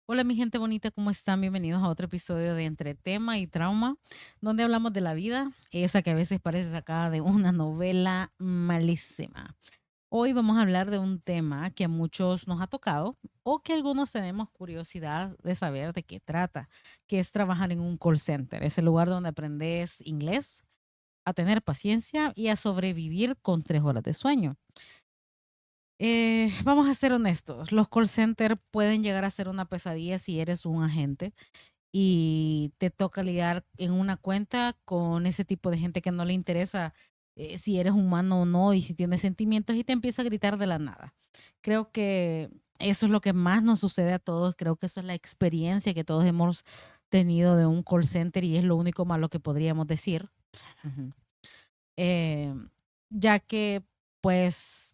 Hola mi gente bonita, ¿cómo están? Bienvenidos a otro episodio de Entre Tema y Trauma, donde hablamos de la vida, esa que a veces parece sacada de una novela malísima. Hoy vamos a hablar de un tema que a muchos nos ha tocado o que algunos tenemos curiosidad de saber de qué trata, que es trabajar en un call center, ese lugar donde aprendes inglés, a tener paciencia y a sobrevivir con 3 horas de sueño. Vamos a ser honestos, los call center pueden llegar a ser una pesadilla si eres un agente y te toca lidiar en una cuenta con ese tipo de gente que no le interesa si eres humano o no y si tienes sentimientos y te empieza a gritar de la nada. Creo que eso es lo que más nos sucede a todos, creo que eso es la experiencia que todos hemos tenido de un call center y es lo único malo que podríamos decir. Ujú. Ya que pues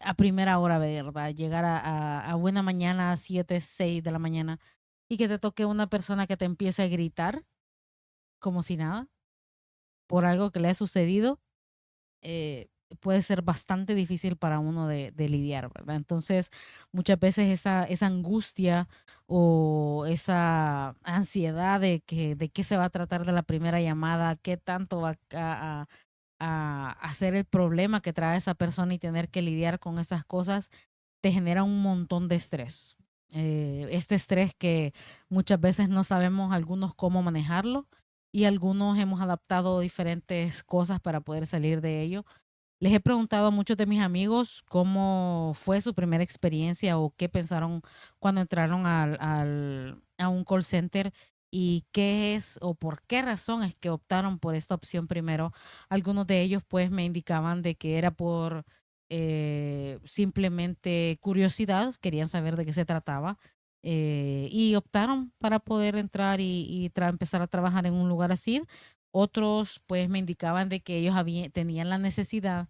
a primera hora, ¿verdad? Llegar a buena mañana, a 7, 6 de la mañana, y que te toque una persona que te empiece a gritar como si nada, por algo que le ha sucedido, eh, puede ser bastante difícil para uno de lidiar, ¿verdad? Entonces, muchas veces esa angustia o esa ansiedad de qué se va a tratar de la primera llamada, qué tanto va a ser el problema que trae esa persona y tener que lidiar con esas cosas, te genera un montón de estrés. Este estrés que muchas veces no sabemos algunos cómo manejarlo y algunos hemos adaptado diferentes cosas para poder salir de ello. Les he preguntado a muchos de mis amigos cómo fue su primera experiencia o qué pensaron cuando entraron a un call center y qué es o por qué razón es que optaron por esta opción primero. Algunos de ellos pues me indicaban de que era por simplemente curiosidad, querían saber de qué se trataba y optaron para poder entrar y empezar a trabajar en un lugar así. Otros pues me indicaban de que ellos tenían la necesidad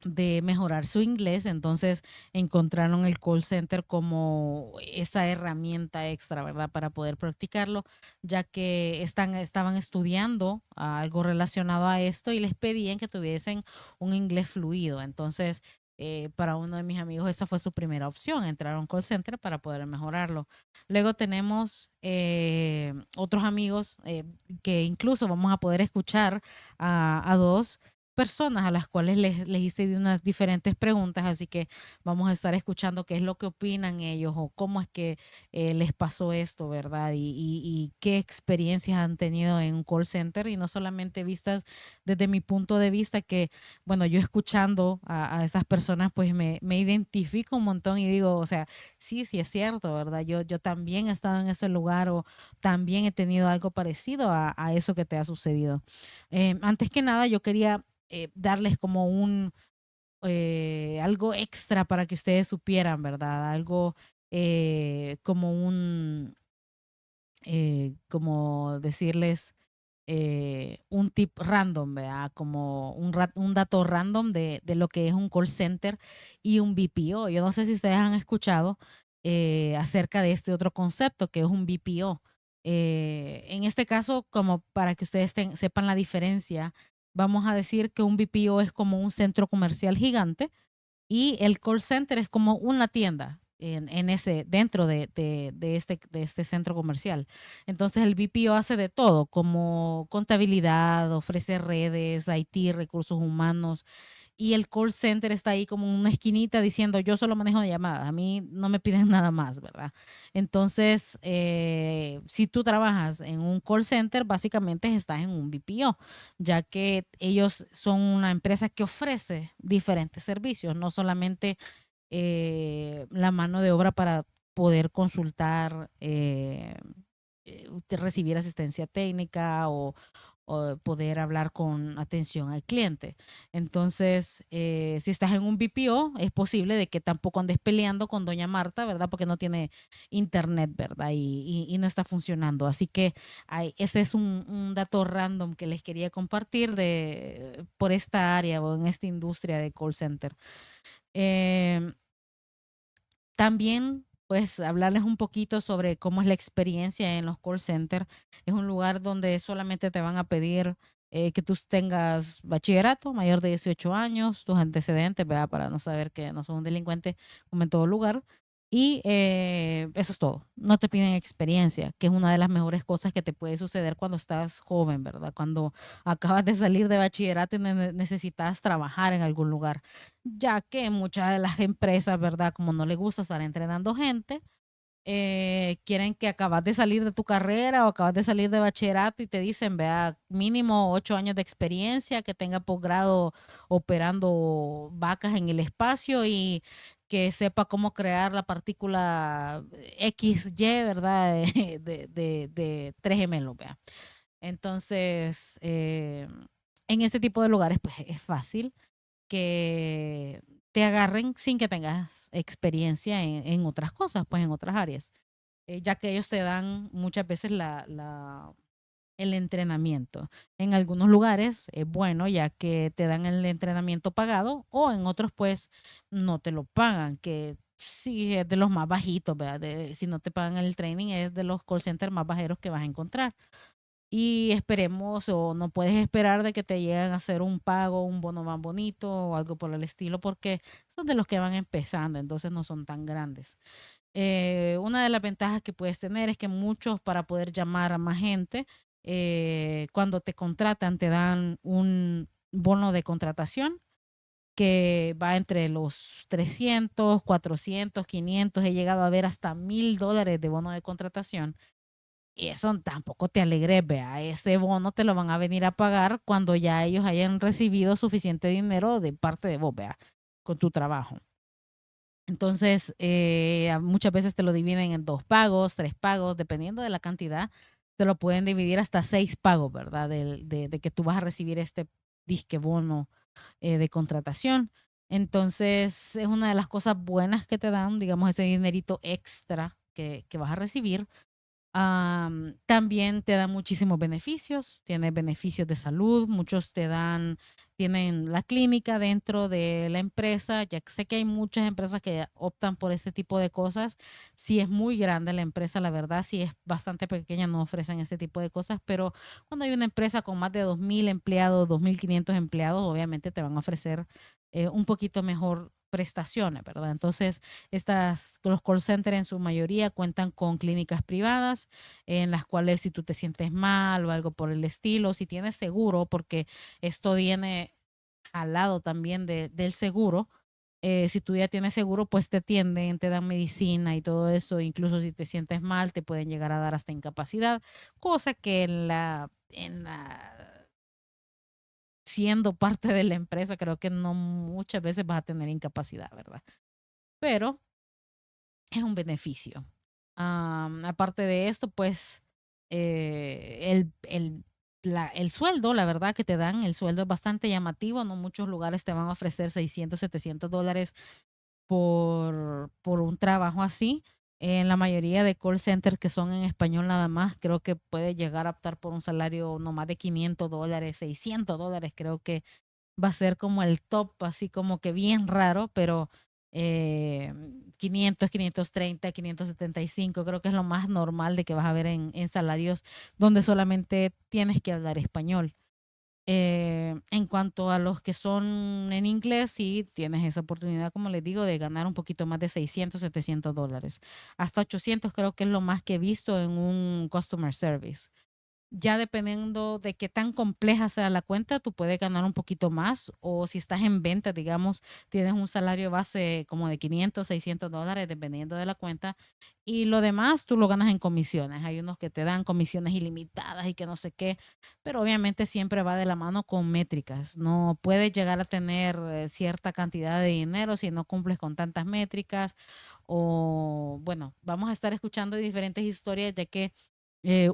de mejorar su inglés, entonces encontraron el call center como esa herramienta extra, ¿verdad? Para poder practicarlo, ya que estaban estudiando algo relacionado a esto y les pedían que tuviesen un inglés fluido. Entonces, para uno de mis amigos, esa fue su primera opción, entrar a un call center para poder mejorarlo. Luego tenemos otros amigos que incluso vamos a poder escuchar a dos personas a las cuales les hice unas diferentes preguntas, así que vamos a estar escuchando qué es lo que opinan ellos o cómo es que les pasó esto, ¿verdad? Y qué experiencias han tenido en un call center y no solamente vistas desde mi punto de vista, que bueno, yo escuchando a esas personas pues me identifico un montón y digo, o sea, sí, sí es cierto, ¿verdad? Yo también he estado en ese lugar o también he tenido algo parecido a eso que te ha sucedido. Antes que nada, yo quería darles como algo extra para que ustedes supieran, ¿verdad? Algo como como decirles un tip random, ¿verdad? Como un dato random de lo que es un call center y un BPO. Yo no sé si ustedes han escuchado acerca de este otro concepto que es un BPO. En este caso, como para que ustedes sepan la diferencia, vamos a decir que un BPO es como un centro comercial gigante y el call center es como una tienda dentro de este centro comercial. Entonces el BPO hace de todo, como contabilidad, ofrece redes, IT, recursos humanos, y el call center está ahí como en una esquinita diciendo yo solo manejo llamadas, a mí no me piden nada más, ¿verdad? Entonces, si tú trabajas en un call center, básicamente estás en un BPO, ya que ellos son una empresa que ofrece diferentes servicios, no solamente la mano de obra para poder consultar, recibir asistencia técnica o poder hablar con atención al cliente. Entonces, si estás en un BPO, es posible de que tampoco andes peleando con doña Marta, ¿verdad? Porque no tiene internet, ¿verdad? Y no está funcionando. Así que ese es un dato random que les quería compartir por esta área o en esta industria de call center. Em, También, pues, hablarles un poquito sobre cómo es la experiencia en los call centers. Es un lugar donde solamente te van a pedir que tú tengas bachillerato, mayor de 18 años, tus antecedentes, ¿verdad? Para no saber que no sos un delincuente como en todo lugar. Y eso es todo. No te piden experiencia, que es una de las mejores cosas que te puede suceder cuando estás joven, ¿verdad? Cuando acabas de salir de bachillerato y necesitas trabajar en algún lugar, ya que muchas de las empresas, ¿verdad? Como no les gusta estar entrenando gente, quieren que acabas de salir de tu carrera o acabas de salir de bachillerato y te dicen, vea, mínimo 8 años de experiencia, que tenga posgrado operando vacas en el espacio y que sepa cómo crear la partícula XY, ¿verdad? De 3 gemelos, vea. Entonces, en este tipo de lugares, pues es fácil que te agarren sin que tengas experiencia en otras cosas, pues en otras áreas, ya que ellos te dan muchas veces el entrenamiento. En algunos lugares es bueno, ya que te dan el entrenamiento pagado, o en otros pues no te lo pagan, que sí es de los más bajitos, ¿verdad? Si no te pagan el training es de los call centers más bajeros que vas a encontrar. Y esperemos, o no puedes esperar de que te lleguen a hacer un pago, un bono más bonito o algo por el estilo, porque son de los que van empezando, entonces no son tan grandes. Una de las ventajas que puedes tener es que muchos, para poder llamar a más gente, cuando te contratan te dan un bono de contratación que va entre los 300, 400, 500. He llegado a ver hasta $1,000 de bono de contratación, y eso tampoco te alegres, vea. Ese bono te lo van a venir a pagar cuando ya ellos hayan recibido suficiente dinero de parte de vos, vea, con tu trabajo. Entonces, muchas veces te lo dividen en 2 pagos, 3 pagos, dependiendo de la cantidad. Te lo pueden dividir hasta 6 pagos, ¿verdad? De que tú vas a recibir este disque bono de contratación. Entonces, es una de las cosas buenas que te dan, digamos, ese dinerito extra que vas a recibir. También te dan muchísimos beneficios, tienes beneficios de salud, muchos tienen la clínica dentro de la empresa, ya que sé que hay muchas empresas que optan por este tipo de cosas. Si es muy grande la empresa, la verdad, si es bastante pequeña, no ofrecen este tipo de cosas, pero cuando hay una empresa con más de 2,000 empleados, 2,500 empleados, obviamente te van a ofrecer un poquito mejor prestaciones, ¿verdad? Entonces, los call centers en su mayoría cuentan con clínicas privadas en las cuales, si tú te sientes mal o algo por el estilo, si tienes seguro, porque esto viene al lado también del seguro. Si tú ya tienes seguro, pues te atienden, te dan medicina y todo eso. Incluso si te sientes mal, te pueden llegar a dar hasta incapacidad, cosa que siendo parte de la empresa, creo que no muchas veces vas a tener incapacidad, ¿verdad? Pero es un beneficio. Aparte de esto, pues el sueldo, la verdad que te dan, el sueldo es bastante llamativo. No muchos lugares te van a ofrecer 600, $700 por un trabajo así. En la mayoría de call centers que son en español nada más, creo que puede llegar a optar por un salario no más de $500, $600. Creo que va a ser como el top, así como que bien raro, pero 500, 530, 575, creo que es lo más normal de que vas a ver en salarios donde solamente tienes que hablar español. En cuanto a los que son en inglés, sí tienes esa oportunidad, como les digo, de ganar un poquito más de 600, $700. Hasta 800 creo que es lo más que he visto en un customer service. Ya dependiendo de qué tan compleja sea la cuenta, tú puedes ganar un poquito más, o si estás en venta, digamos, tienes un salario base como de 500, $600, dependiendo de la cuenta, y lo demás tú lo ganas en comisiones. Hay unos que te dan comisiones ilimitadas y que no sé qué, pero obviamente siempre va de la mano con métricas. No puedes llegar a tener cierta cantidad de dinero si no cumples con tantas métricas. O bueno, vamos a estar escuchando diferentes historias, ya que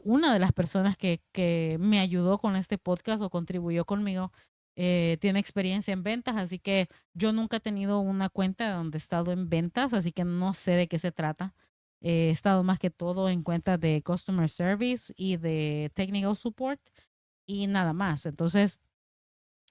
una de las personas que me ayudó con este podcast o contribuyó conmigo tiene experiencia en ventas, así que yo nunca he tenido una cuenta donde he estado en ventas, así que no sé de qué se trata. He estado más que todo en cuentas de customer service y de technical support y nada más. Entonces,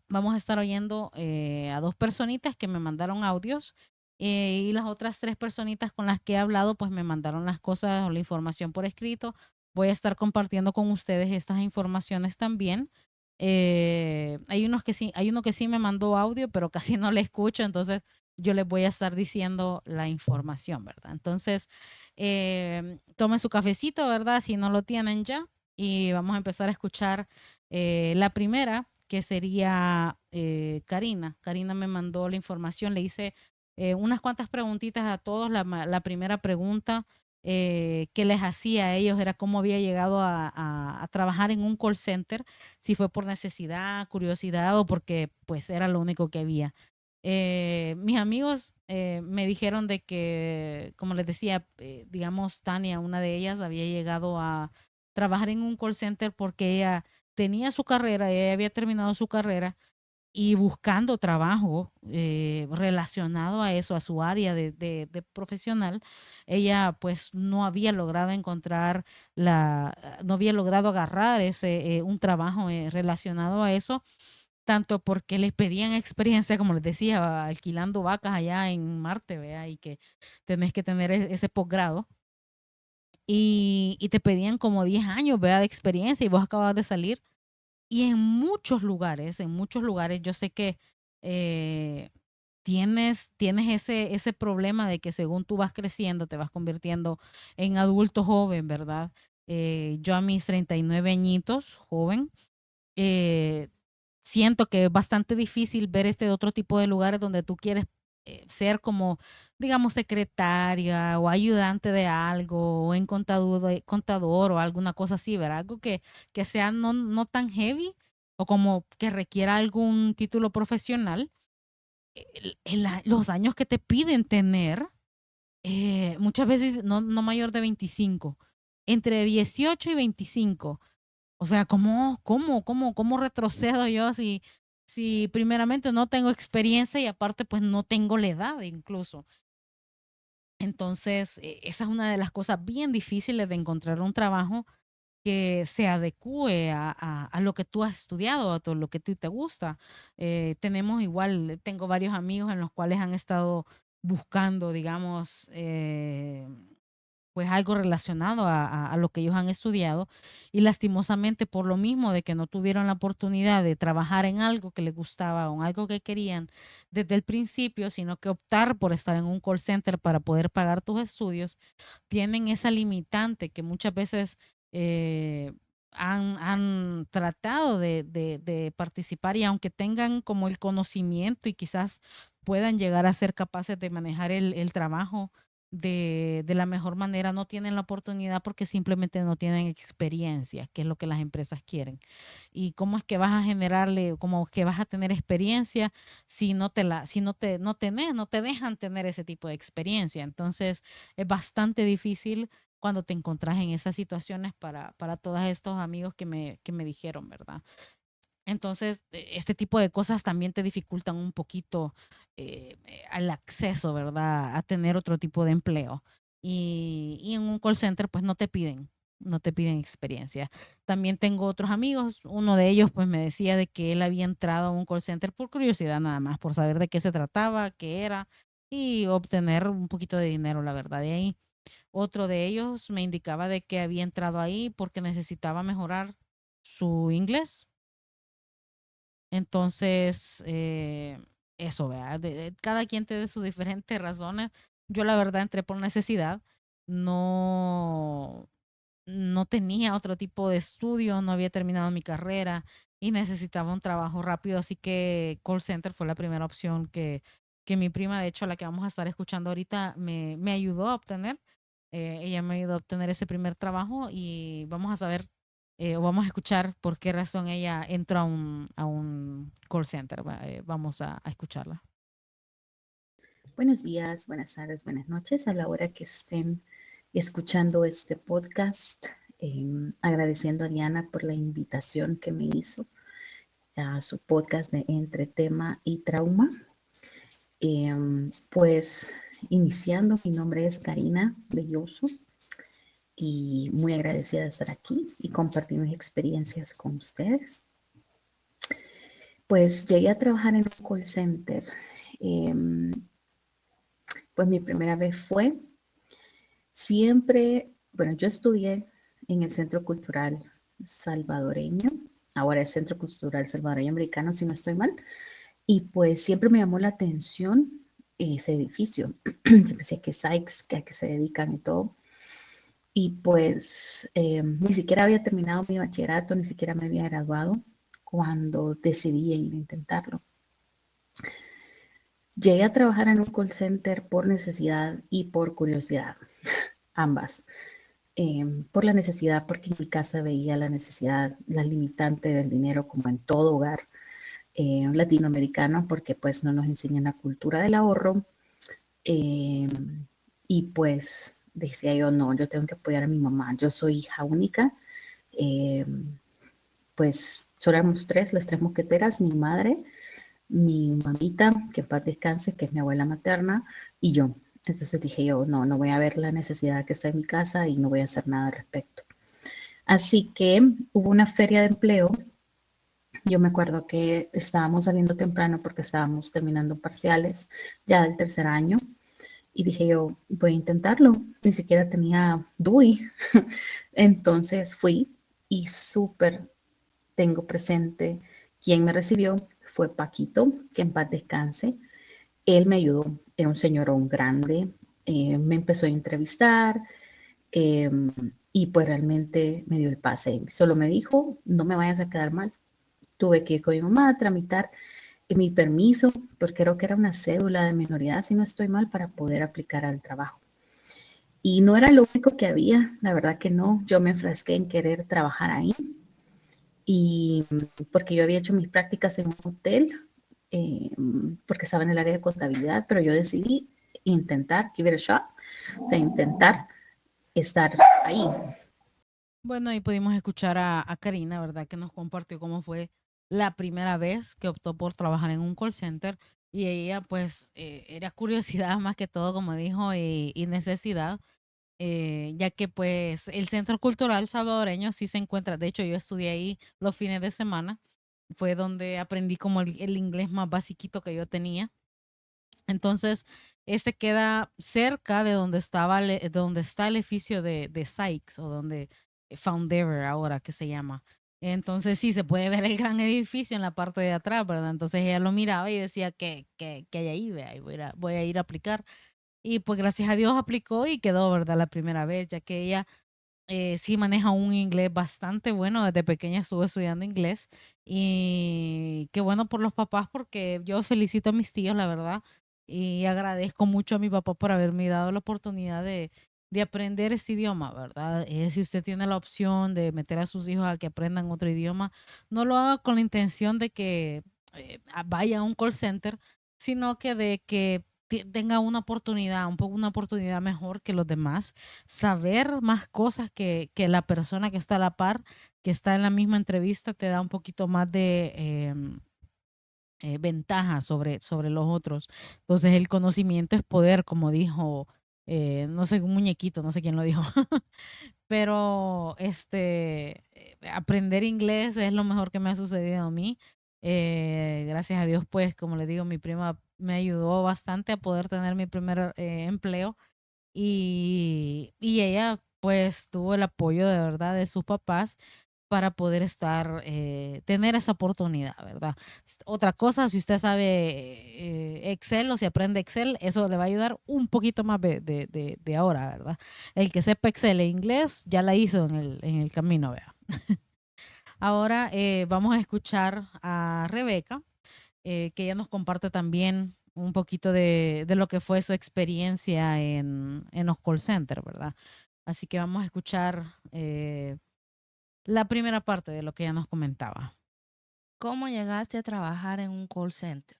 vamos a estar oyendo a 2 personitas que me mandaron audios, y las otras 3 personitas con las que he hablado, pues me mandaron las cosas o la información por escrito. Voy a estar compartiendo con ustedes estas informaciones también. Hay uno que sí me mandó audio, pero casi no le escucho, entonces yo les voy a estar diciendo la información, ¿verdad? Entonces, tomen su cafecito, ¿verdad? Si no lo tienen ya, y vamos a empezar a escuchar la primera, que sería Karina. Karina me mandó la información, le hice unas cuantas preguntitas a todos. La primera pregunta que les hacía a ellos era cómo había llegado a trabajar en un call center, si fue por necesidad, curiosidad o porque pues era lo único que había. Mis amigos me dijeron de que, como les decía, digamos, Tania, una de ellas, había llegado a trabajar en un call center porque ella tenía su carrera, ella había terminado su carrera y buscando trabajo relacionado a eso, a su área de profesional, ella pues no había logrado encontrar no había logrado agarrar un trabajo relacionado a eso, tanto porque les pedían experiencia, como les decía, alquilando vacas allá en Marte, vea, y que tenés que tener ese posgrado. Y te pedían como 10 años, vea, de experiencia y vos acabas de salir. Y en muchos lugares, yo sé que eh, tienes ese problema de que según tú vas creciendo, te vas convirtiendo en adulto joven, ¿verdad? Yo a mis 39 añitos, joven, eh, siento que es bastante difícil ver este otro tipo de lugares donde tú quieres ser como, digamos, secretaria o ayudante de algo, o en contador o alguna cosa así, ¿verdad? Algo que sea no tan heavy o como que requiera algún título profesional. Los años que te piden tener, muchas veces no mayor de 25, entre 18 y 25. O sea, ¿cómo retrocedo yo si primeramente no tengo experiencia y aparte pues no tengo la edad incluso? Entonces, esa es una de las cosas bien difíciles de encontrar un trabajo que se adecue a lo que tú has estudiado, a todo lo que a ti te gusta. Tengo varios amigos en los cuales han estado buscando, digamos, pues algo relacionado a lo que ellos han estudiado y lastimosamente por lo mismo de que no tuvieron la oportunidad de trabajar en algo que les gustaba o en algo que querían desde el principio, sino que optar por estar en un call center para poder pagar tus estudios, tienen esa limitante que muchas veces han tratado de participar y aunque tengan como el conocimiento y quizás puedan llegar a ser capaces de manejar el trabajo de la mejor manera, no tienen la oportunidad porque simplemente no tienen experiencia, que es lo que las empresas quieren. ¿Y cómo es que vas a generarle, cómo es que vas a tener experiencia si no te dejan tener ese tipo de experiencia? Entonces, es bastante difícil cuando te encontrás en esas situaciones para todos estos amigos que me dijeron, ¿verdad? Entonces, este tipo de cosas también te dificultan un poquito el acceso, ¿verdad? A tener otro tipo de empleo. Y en un call center, pues no te piden experiencia. También tengo otros amigos, uno de ellos pues me decía de que él había entrado a un call center por curiosidad nada más, por saber de qué se trataba, qué era y obtener un poquito de dinero, la verdad, de ahí. Otro de ellos me indicaba de que había entrado ahí porque necesitaba mejorar su inglés. Entonces, eso, ¿verdad? Cada quien tiene sus diferentes razones. Yo la verdad entré por necesidad. No, no tenía otro tipo de estudio, no había terminado mi carrera y necesitaba un trabajo rápido, así que call center fue la primera opción que mi prima, de hecho, la que vamos a estar escuchando ahorita, me ayudó a obtener. Ella me ayudó a obtener ese primer trabajo y vamos a saber o vamos a escuchar por qué razón ella entró a un call center. Vamos a escucharla. Buenos días, buenas tardes, buenas noches a la hora que estén escuchando este podcast. Agradeciendo a Diana por la invitación que me hizo a su podcast de Entre Tema y Trauma. Pues iniciando, mi nombre es Karina Belloso y muy agradecida de estar aquí y compartir mis experiencias con ustedes. Pues llegué a trabajar en un call center. Em, pues mi primera vez fue siempre, bueno, yo estudié en el Centro Cultural Salvadoreño, ahora es Centro Cultural Salvadoreño Americano, si no estoy mal, y pues siempre me llamó la atención ese edificio. Siempre sé que Sykes, que a qué se dedican y todo. Y pues ni siquiera había terminado mi bachillerato, ni siquiera me había graduado cuando decidí ir a intentarlo. Llegué a trabajar en un call center por necesidad y por curiosidad, ambas. Por la necesidad, porque en mi casa veía la necesidad, la limitante del dinero como en todo hogar latinoamericano, porque pues no nos enseñan la cultura del ahorro. eh, y pues decía yo, no, yo tengo que apoyar a mi mamá. Yo soy hija única. eh, pues solo éramos tres, las tres mosqueteras, mi madre, mi mamita, que en paz descanse, que es mi abuela materna, y yo. Entonces dije yo, no, no voy a ver la necesidad que está en mi casa y no voy a hacer nada al respecto. Así que hubo una feria de empleo. Yo me acuerdo que estábamos saliendo temprano porque estábamos terminando parciales ya del tercer año y dije yo, voy a intentarlo. Ni siquiera tenía DUI. Entonces fui y súper tengo presente quien me recibió fue Paquito, que en paz descanse. Él me ayudó, era un señorón grande, me empezó a entrevistar eh, y pues realmente me dio el pase. Solo me dijo, no me vayas a quedar mal. Tuve que ir con mi mamá a tramitar mi permiso, porque creo que era una cédula de minoridad, si no estoy mal, para poder aplicar al trabajo. Y no era lo único que había, la verdad que no. Yo me enfrasqué en querer trabajar ahí y porque yo había hecho mis prácticas en un hotel, eh, porque estaba en el área de contabilidad, pero yo decidí intentar, give it a shot, o sea, intentar estar ahí. Bueno, y pudimos escuchar a Karina, ¿verdad? Que nos compartió cómo fue la primera vez que optó por trabajar en un call center. Y ella, pues, era curiosidad más que todo, como dijo, y necesidad, ya que, pues, el Centro Cultural Salvadoreño sí se encuentra. De hecho, yo estudié ahí los fines de semana. Fue donde aprendí como el inglés más basiquito que yo tenía. Entonces, este queda cerca de donde donde está el edificio de Sykes o donde Foundever ahora que se llama. Entonces sí, se puede ver el gran edificio en la parte de atrás, ¿verdad? Entonces ella lo miraba y decía que hay ahí, vea, y voy a ir a aplicar. Y pues gracias a Dios aplicó y quedó, ¿verdad? La primera vez, ya que ella sí maneja un inglés bastante bueno. Desde pequeña estuvo estudiando inglés y qué bueno por los papás porque yo felicito a mis tíos, la verdad, y agradezco mucho a mi papá por haberme dado la oportunidad de aprender este idioma, ¿verdad? Si usted tiene la opción de meter a sus hijos a que aprendan otro idioma, no lo haga con la intención de que vaya a un call center, sino que de que tenga una oportunidad, un poco una oportunidad mejor que los demás, saber más cosas que la persona que está a la par, que está en la misma entrevista, te da un poquito más de ventaja sobre los otros. Entonces el conocimiento es poder, como dijo, no sé, un muñequito, no sé quién lo dijo, pero aprender inglés es lo mejor que me ha sucedido a mí. Gracias a Dios, pues, como le digo, mi prima me ayudó bastante a poder tener mi primer empleo y ella pues tuvo el apoyo de verdad de sus papás para poder tener esa oportunidad, ¿verdad? Otra cosa, si usted sabe Excel o si aprende Excel, eso le va a ayudar un poquito más de ahora, ¿verdad? El que sepa Excel e inglés ya la hizo en el camino, vea. Ahora vamos a escuchar a Rebeca, que ella nos comparte también un poquito de lo que fue su experiencia en los call centers, ¿verdad? Así que vamos a escuchar la primera parte de lo que ella nos comentaba. ¿Cómo llegaste a trabajar en un call center?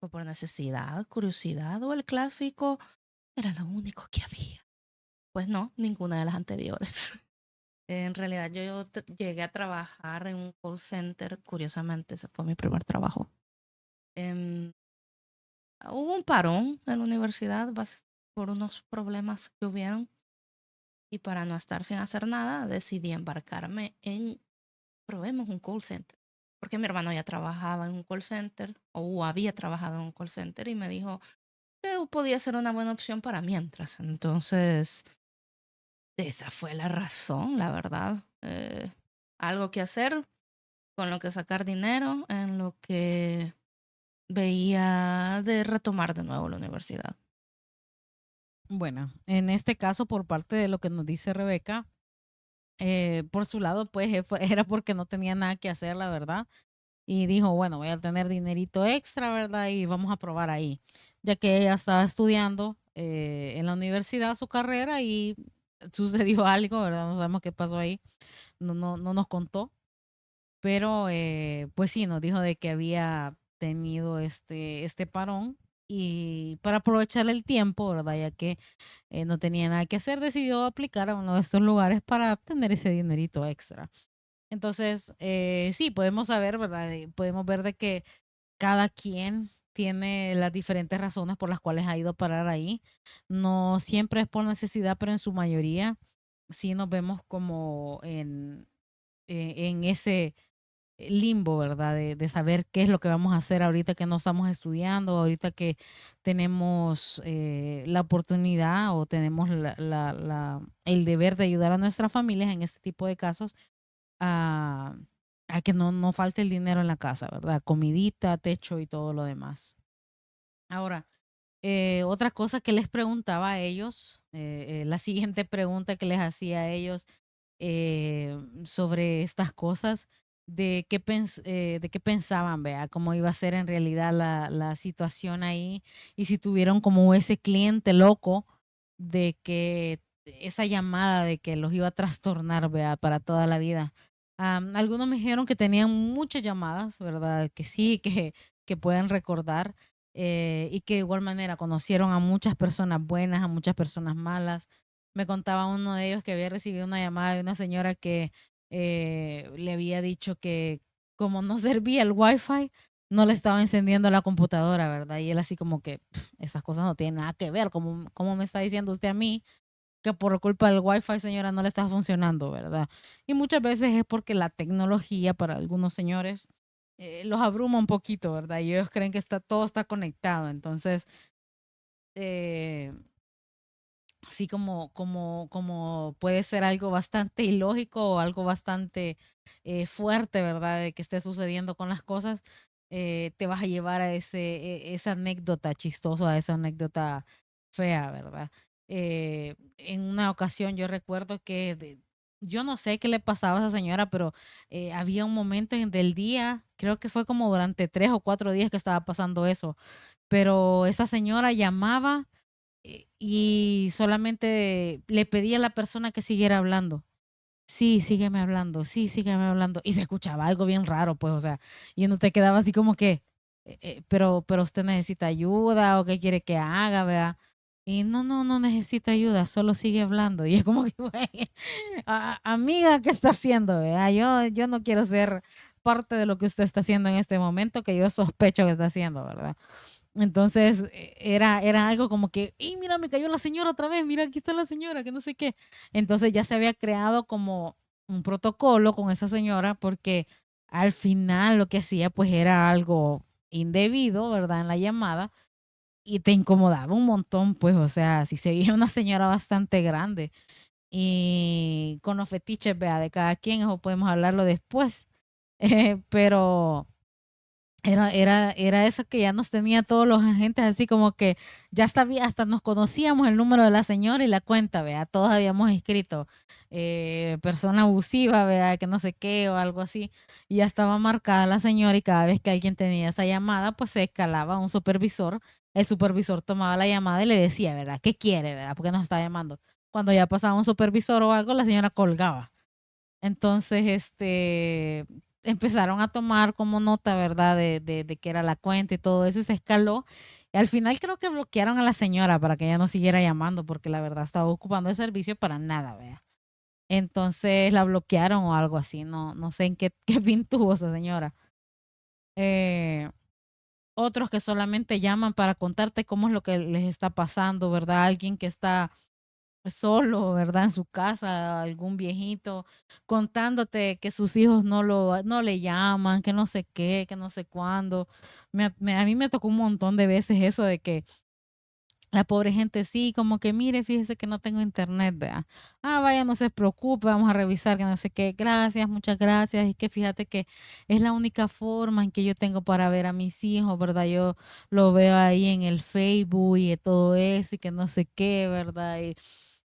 ¿Fue por necesidad, curiosidad o el clásico era lo único que había? Pues no, ninguna de las anteriores. En realidad llegué a trabajar en un call center, curiosamente ese fue mi primer trabajo. Em, Hubo un parón en la universidad por unos problemas que hubieron y para no estar sin hacer nada decidí embarcarme en probemos un call center. Porque mi hermano ya trabajaba en un call center o había trabajado en un call center y me dijo que podía ser una buena opción para mientras. Entonces, esa fue la razón, la verdad. Algo que hacer, con lo que sacar dinero, en lo que veía de retomar de nuevo la universidad. Bueno, en este caso, por parte de lo que nos dice Rebeca, por su lado, pues era porque no tenía nada que hacer, la verdad. Y dijo, bueno, voy a tener dinerito extra, ¿verdad? Y vamos a probar ahí, ya que ella estaba estudiando en la universidad su carrera y sucedió algo, ¿verdad? No sabemos qué pasó ahí, no nos contó, pero pues sí, nos dijo de que había tenido este parón y para aprovechar el tiempo, ¿verdad? Ya que no tenía nada que hacer, decidió aplicar a uno de estos lugares para obtener ese dinerito extra. Entonces, sí, podemos saber, ¿verdad? Podemos ver de que cada quien tiene las diferentes razones por las cuales ha ido a parar ahí. No siempre es por necesidad, pero en su mayoría sí nos vemos como en ese limbo, ¿verdad? De saber qué es lo que vamos a hacer ahorita que no estamos estudiando, ahorita que tenemos la oportunidad o tenemos el deber de ayudar a nuestras familias en este tipo de casos a, a que no falte el dinero en la casa, ¿verdad? Comidita, techo y todo lo demás. Ahora, otra cosa que les preguntaba a ellos, la siguiente pregunta que les hacía a ellos sobre estas cosas, de qué pensaban, vea, cómo iba a ser en realidad la situación ahí y si tuvieron como ese cliente loco de que esa llamada de que los iba a trastornar, vea, para toda la vida. Algunos me dijeron que tenían muchas llamadas, ¿verdad? Que sí, que pueden recordar y que de igual manera conocieron a muchas personas buenas, a muchas personas malas. Me contaba uno de ellos que había recibido una llamada de una señora que le había dicho que como no servía el wifi, no le estaba encendiendo la computadora, ¿verdad? Y él así como que esas cosas no tienen nada que ver, como me está diciendo usted a mí que por culpa del wifi, señora, no le está funcionando, ¿verdad? Y muchas veces es porque la tecnología para algunos señores los abruma un poquito, ¿verdad? Y ellos creen que todo está conectado. Entonces, eh, así como puede ser algo bastante ilógico o algo bastante fuerte, ¿verdad? De que esté sucediendo con las cosas, te vas a llevar a esa anécdota chistosa, a esa anécdota fea, ¿verdad? En una ocasión yo recuerdo que yo no sé qué le pasaba a esa señora, pero había un momento del día, creo que fue como durante 3 o 4 días que estaba pasando eso, pero esa señora llamaba y solamente le pedí a la persona que siguiera hablando. Sí, sígueme hablando, sí, sígueme hablando. Y se escuchaba algo bien raro, pues, o sea, y uno te quedaba así como que, pero usted necesita ayuda o qué quiere que haga, ¿verdad? Y no necesita ayuda, solo sigue hablando. Y es como que, güey, amiga, ¿qué está haciendo? ¿Verdad? Yo no quiero ser parte de lo que usted está haciendo en este momento, que yo sospecho que está haciendo, ¿verdad? Entonces era algo como que, ¡y mira, me cayó la señora otra vez! Mira, aquí está la señora, que no sé qué. Entonces ya se había creado como un protocolo con esa señora porque al final lo que hacía pues era algo indebido, ¿verdad? En la llamada y te incomodaba un montón, pues, o sea, si se veía una señora bastante grande y con los fetiches, vea, de cada quien, eso podemos hablarlo después, pero era eso que ya nos tenía todos los agentes así como que ya sabía, hasta nos conocíamos el número de la señora y la cuenta, vea, todos habíamos escrito persona abusiva, vea, que no sé qué o algo así, y ya estaba marcada la señora y cada vez que alguien tenía esa llamada, pues se escalaba a un supervisor, el supervisor tomaba la llamada y le decía, ¿verdad? ¿Qué quiere, verdad? ¿Por qué nos está llamando? Cuando ya pasaba un supervisor o algo, la señora colgaba. Entonces, empezaron a tomar como nota, ¿verdad? De que era la cuenta y todo eso y se escaló. Y al final creo que bloquearon a la señora para que ella no siguiera llamando porque la verdad estaba ocupando el servicio para nada, vea. Entonces la bloquearon o algo así, no sé en qué, qué fin tuvo esa señora. Eh, Otros que solamente llaman para contarte cómo es lo que les está pasando, ¿verdad? Alguien que está solo, ¿verdad? En su casa, algún viejito, contándote que sus hijos no le llaman, que no sé qué, que no sé cuándo. A mí me tocó un montón de veces eso de que La pobre gente sí, como que mire, fíjese que no tengo internet, vea. Ah, vaya, no se preocupe, vamos a revisar que no sé qué. Gracias, muchas gracias. Y que fíjate que es la única forma en que yo tengo para ver a mis hijos, ¿verdad? Yo lo veo ahí en el Facebook y todo eso y que no sé qué, ¿verdad?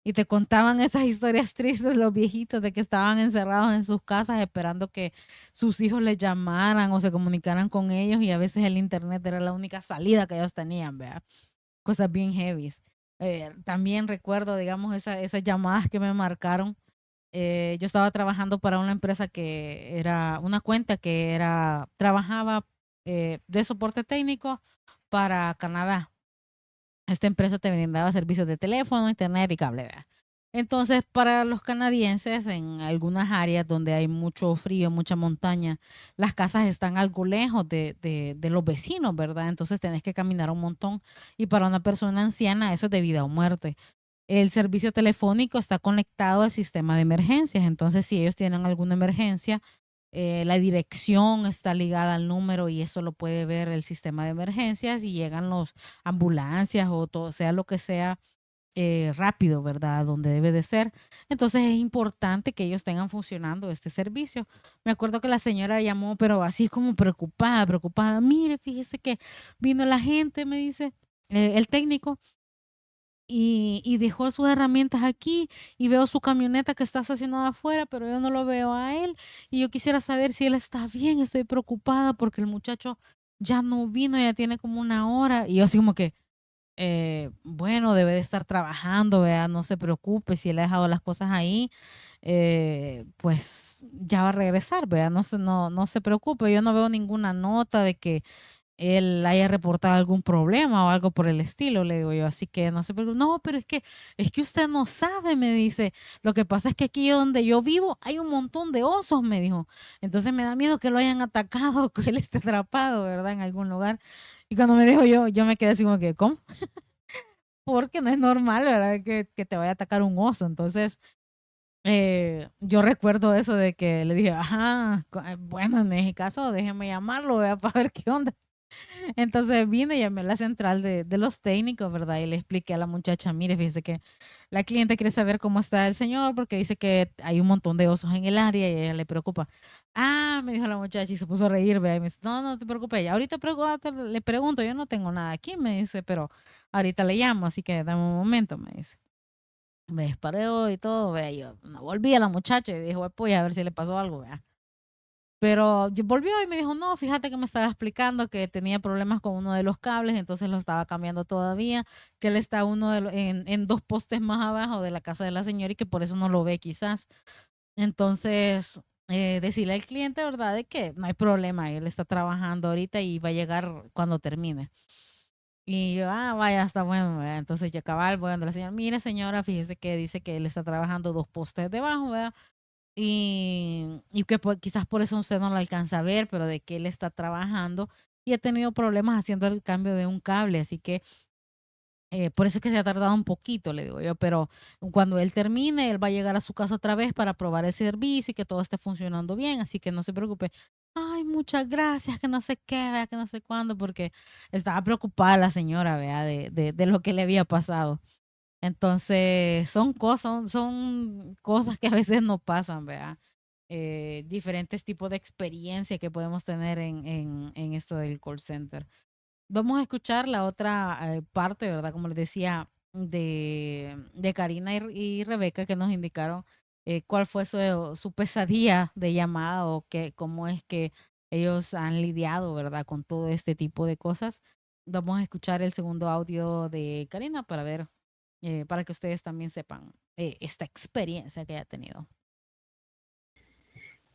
Y te contaban esas historias tristes de los viejitos de que estaban encerrados en sus casas esperando que sus hijos les llamaran o se comunicaran con ellos y a veces el internet era la única salida que ellos tenían, vea, cosas bien heavies. También recuerdo, digamos, esas llamadas que me marcaron. Yo estaba trabajando para una empresa que era una cuenta que trabajaba de soporte técnico para Canadá. Esta empresa te brindaba servicios de teléfono, internet y cable, ¿verdad? Entonces, para los canadienses, en algunas áreas donde hay mucho frío, mucha montaña, las casas están algo lejos de los vecinos, ¿verdad? Entonces tenés que caminar un montón. Y para una persona anciana eso es de vida o muerte. El servicio telefónico está conectado al sistema de emergencias. Entonces, si ellos tienen alguna emergencia, la dirección está ligada al número y eso lo puede ver el sistema de emergencias y llegan los ambulancias o todo, sea lo que sea, rápido, ¿verdad? Donde debe de ser. Entonces es importante que ellos tengan funcionando este servicio. Me acuerdo que la señora llamó, pero así como preocupada, preocupada. Mire, fíjese que vino la gente, me dice, el técnico, y dejó sus herramientas aquí y veo su camioneta que está estacionada afuera, pero yo no lo veo a él y yo quisiera saber si él está bien. Estoy preocupada porque el muchacho ya no vino, ya tiene como una hora y yo así como que, bueno, debe de estar trabajando, vea, no se preocupe si él ha dejado las cosas ahí, pues ya va a regresar, vea, no se preocupe, yo no veo ninguna nota de que él haya reportado algún problema o algo por el estilo, le digo yo, así que no se preocupe. No, pero es que usted no sabe, me dice. Lo que pasa es que aquí donde yo vivo hay un montón de osos, me dijo. Entonces me da miedo que lo hayan atacado, que él esté atrapado, ¿verdad? En algún lugar. Y cuando me dijo yo me quedé así como que, ¿cómo? Porque no es normal, ¿verdad? Que te vaya a atacar un oso. Entonces, yo recuerdo eso de que le dije, ajá, bueno, en ese caso déjeme llamarlo, vea, para ver qué onda. Entonces vine y llamé a la central de los técnicos, ¿verdad? Y le expliqué a la muchacha, mire, fíjese que la cliente quiere saber cómo está el señor porque dice que hay un montón de osos en el área y a ella le preocupa. Ah, me dijo la muchacha y se puso a reír, ¿verdad? Y me dice, no, no te preocupes, ya ahorita le pregunto, yo no tengo nada aquí, me dice, pero ahorita le llamo, así que dame un momento, me dice. Me disparó y todo, vea, yo no volví a la muchacha y dijo, pues a ver si le pasó algo, vea. Pero volvió y me dijo, no, fíjate que me estaba explicando que tenía problemas con uno de los cables, entonces lo estaba cambiando todavía, que él está en dos postes más abajo de la casa de la señora y que por eso no lo ve quizás. Entonces, decirle al cliente, ¿verdad? De que no hay problema, él está trabajando ahorita y va a llegar cuando termine. Y yo, vaya, está bueno, ¿verdad? Entonces ya cabal, voy donde la señora, mire señora, fíjese que dice que él está trabajando dos postes debajo, ¿verdad? Y que quizás por eso usted no lo alcanza a ver, pero de que él está trabajando y ha tenido problemas haciendo el cambio de un cable, así que por eso es que se ha tardado un poquito, le digo yo, pero cuando él termine, él va a llegar a su casa otra vez para probar el servicio y que todo esté funcionando bien, así que no se preocupe. Ay, muchas gracias, que no sé qué, vea, que no sé cuándo, porque estaba preocupada la señora, vea, de lo que le había pasado. Entonces, son cosas que a veces no pasan, ¿verdad? Diferentes tipos de experiencia que podemos tener en esto del call center. Vamos a escuchar la otra parte, ¿verdad? Como les decía, de Karina y Rebeca, que nos indicaron cuál fue su pesadilla de llamada o cómo es que ellos han lidiado, ¿verdad? Con todo este tipo de cosas. Vamos a escuchar el segundo audio de Karina para ver, para que ustedes también sepan esta experiencia que haya tenido.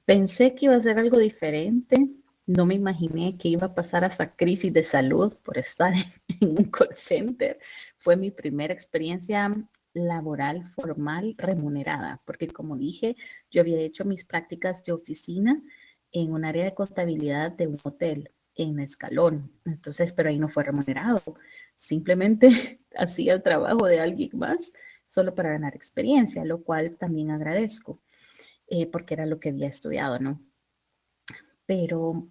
Pensé que iba a ser algo diferente. No me imaginé que iba a pasar a esa crisis de salud por estar en un call center. Fue mi primera experiencia laboral formal remunerada, porque como dije, yo había hecho mis prácticas de oficina en un área de contabilidad de un hotel en Escalón. Entonces, pero ahí no fue remunerado. Simplemente hacía el trabajo de alguien más solo para ganar experiencia, lo cual también agradezco. Porque era lo que había estudiado, ¿no? Pero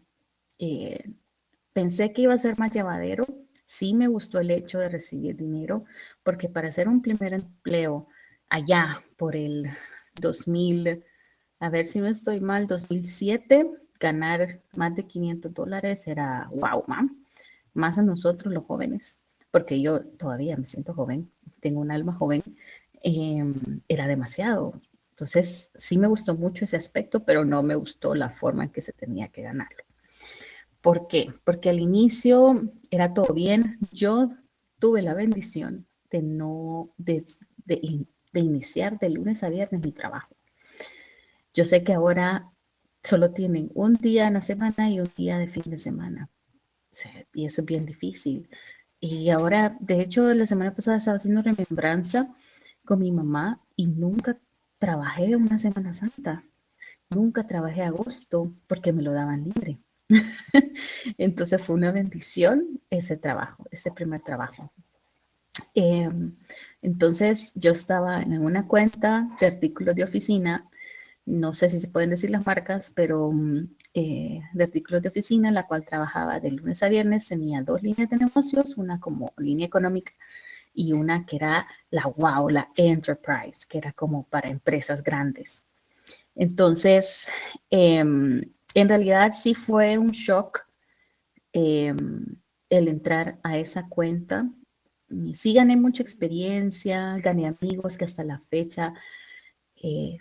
pensé que iba a ser más llevadero. Sí me gustó el hecho de recibir dinero, porque para hacer un primer empleo allá por el 2000, a ver si no estoy mal, 2007, ganar más de $500 era wow, más a nosotros los jóvenes, porque yo todavía me siento joven, tengo un alma joven, eh, era demasiado. Entonces, sí me gustó mucho ese aspecto, pero no me gustó la forma en que se tenía que ganarlo. ¿Por qué? Porque al inicio era todo bien. Yo tuve la bendición de no, de iniciar de lunes a viernes mi trabajo. Yo sé que ahora solo tienen un día en la semana y un día de fin de semana. O sea, y eso es bien difícil. Y ahora, de hecho, la semana pasada estaba haciendo remembranza con mi mamá y nunca trabajé una Semana Santa. Nunca trabajé agosto porque me lo daban libre. Entonces fue una bendición ese trabajo, ese primer trabajo. Eh, entonces yo estaba en una cuenta de artículos de oficina, no sé si se pueden decir las marcas, pero de artículos de oficina, en la cual trabajaba de lunes a viernes, tenía dos líneas de negocios, una como línea económica y una que era la WOW, la Enterprise, que era como para empresas grandes. Entonces, en realidad sí fue un shock eh, el entrar a esa cuenta. Sí gané mucha experiencia, gané amigos que hasta la fecha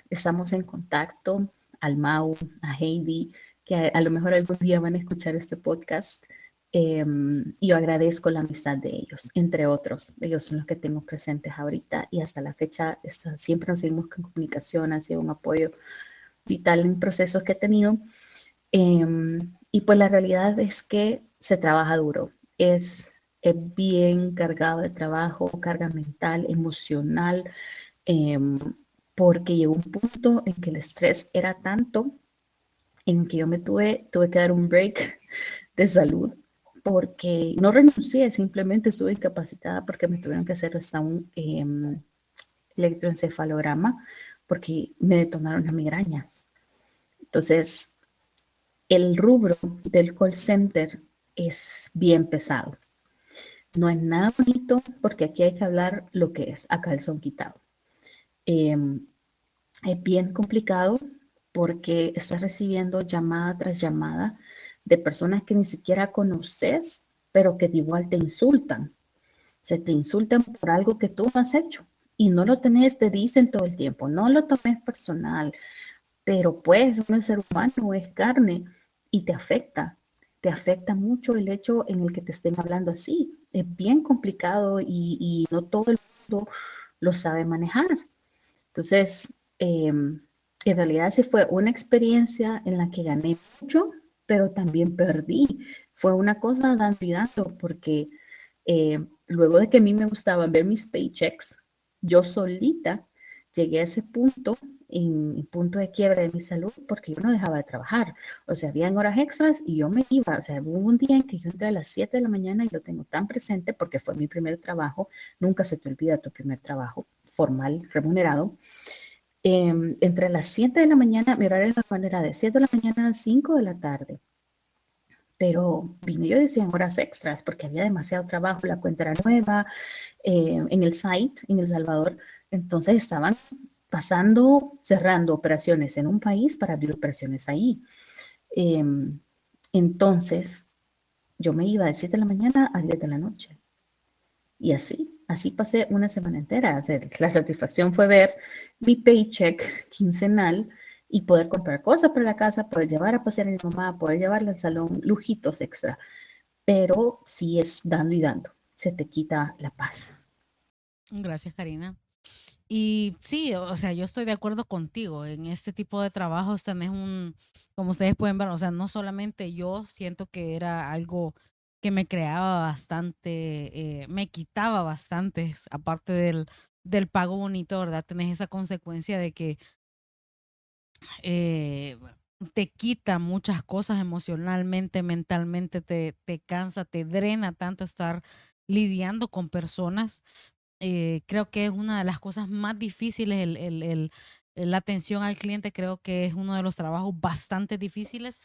estamos en contacto, al Mau, a Heidi, que a lo mejor algún día van a escuchar este podcast. Y yo agradezco la amistad de ellos, entre otros. Ellos son los que tengo presentes ahorita y hasta la fecha siempre nos seguimos con comunicación, ha sido un apoyo vital en procesos que he tenido. Y pues la realidad es que se trabaja duro, es bien cargado de trabajo, carga mental, emocional, em, porque llegó un punto en que el estrés era tanto en que yo tuve que dar un break de salud porque no renuncié, simplemente estuve incapacitada porque me tuvieron que hacer hasta un electroencefalograma porque me detonaron las migrañas. Entonces, el rubro del call center es bien pesado. No es nada bonito porque aquí hay que hablar lo que es a calzón quitado. Eh, es bien complicado porque estás recibiendo llamada tras llamada de personas que ni siquiera conoces, pero que de igual te insultan. Se te insultan por algo que tú no has hecho y no lo tenés, te dicen todo el tiempo, no lo tomes personal, pero pues uno es ser humano, es carne y te afecta mucho el hecho en el que te estén hablando así. Es bien complicado y no todo el mundo lo sabe manejar. Entonces, en realidad sí fue una experiencia en la que gané mucho, pero también perdí. Fue una cosa dando y dando, porque luego de que a mí me gustaba ver mis paychecks, yo solita llegué a ese punto, en punto de quiebra de mi salud, porque yo no dejaba de trabajar. O sea, habían horas extras y yo me iba. O sea, hubo un día en que yo entré a las 7 de la mañana y lo tengo tan presente porque fue mi primer trabajo. Nunca se te olvida tu primer trabajo formal, remunerado. Entre las 7 de la mañana, mi horario normal era de 7 de la mañana a 5 de la tarde. Pero vine yo decía horas extras porque había demasiado trabajo, la cuenta era nueva, en el site, en El Salvador. Entonces estaban pasando, cerrando operaciones en un país para abrir operaciones ahí. Eh, entonces yo me iba de 7 de la mañana a 10 de la noche. Y así pasé una semana entera. O sea, la satisfacción fue ver mi paycheck quincenal y poder comprar cosas para la casa, poder llevar a pasear a mi mamá, poder llevarla al salón, lujitos extra. Pero sí es dando y dando, se te quita la paz. Gracias, Karina. Y sí, o sea, yo estoy de acuerdo contigo. En este tipo de trabajos tenés como ustedes pueden ver, o sea, no solamente yo siento que era algo que me creaba bastante, me quitaba bastante, aparte del pago bonito, ¿verdad? Tenés esa consecuencia de que bueno, te quita muchas cosas emocionalmente, mentalmente, te cansa, te drena tanto estar lidiando con personas. Creo que es una de las cosas más difíciles, la atención al cliente creo que es uno de los trabajos bastante difíciles,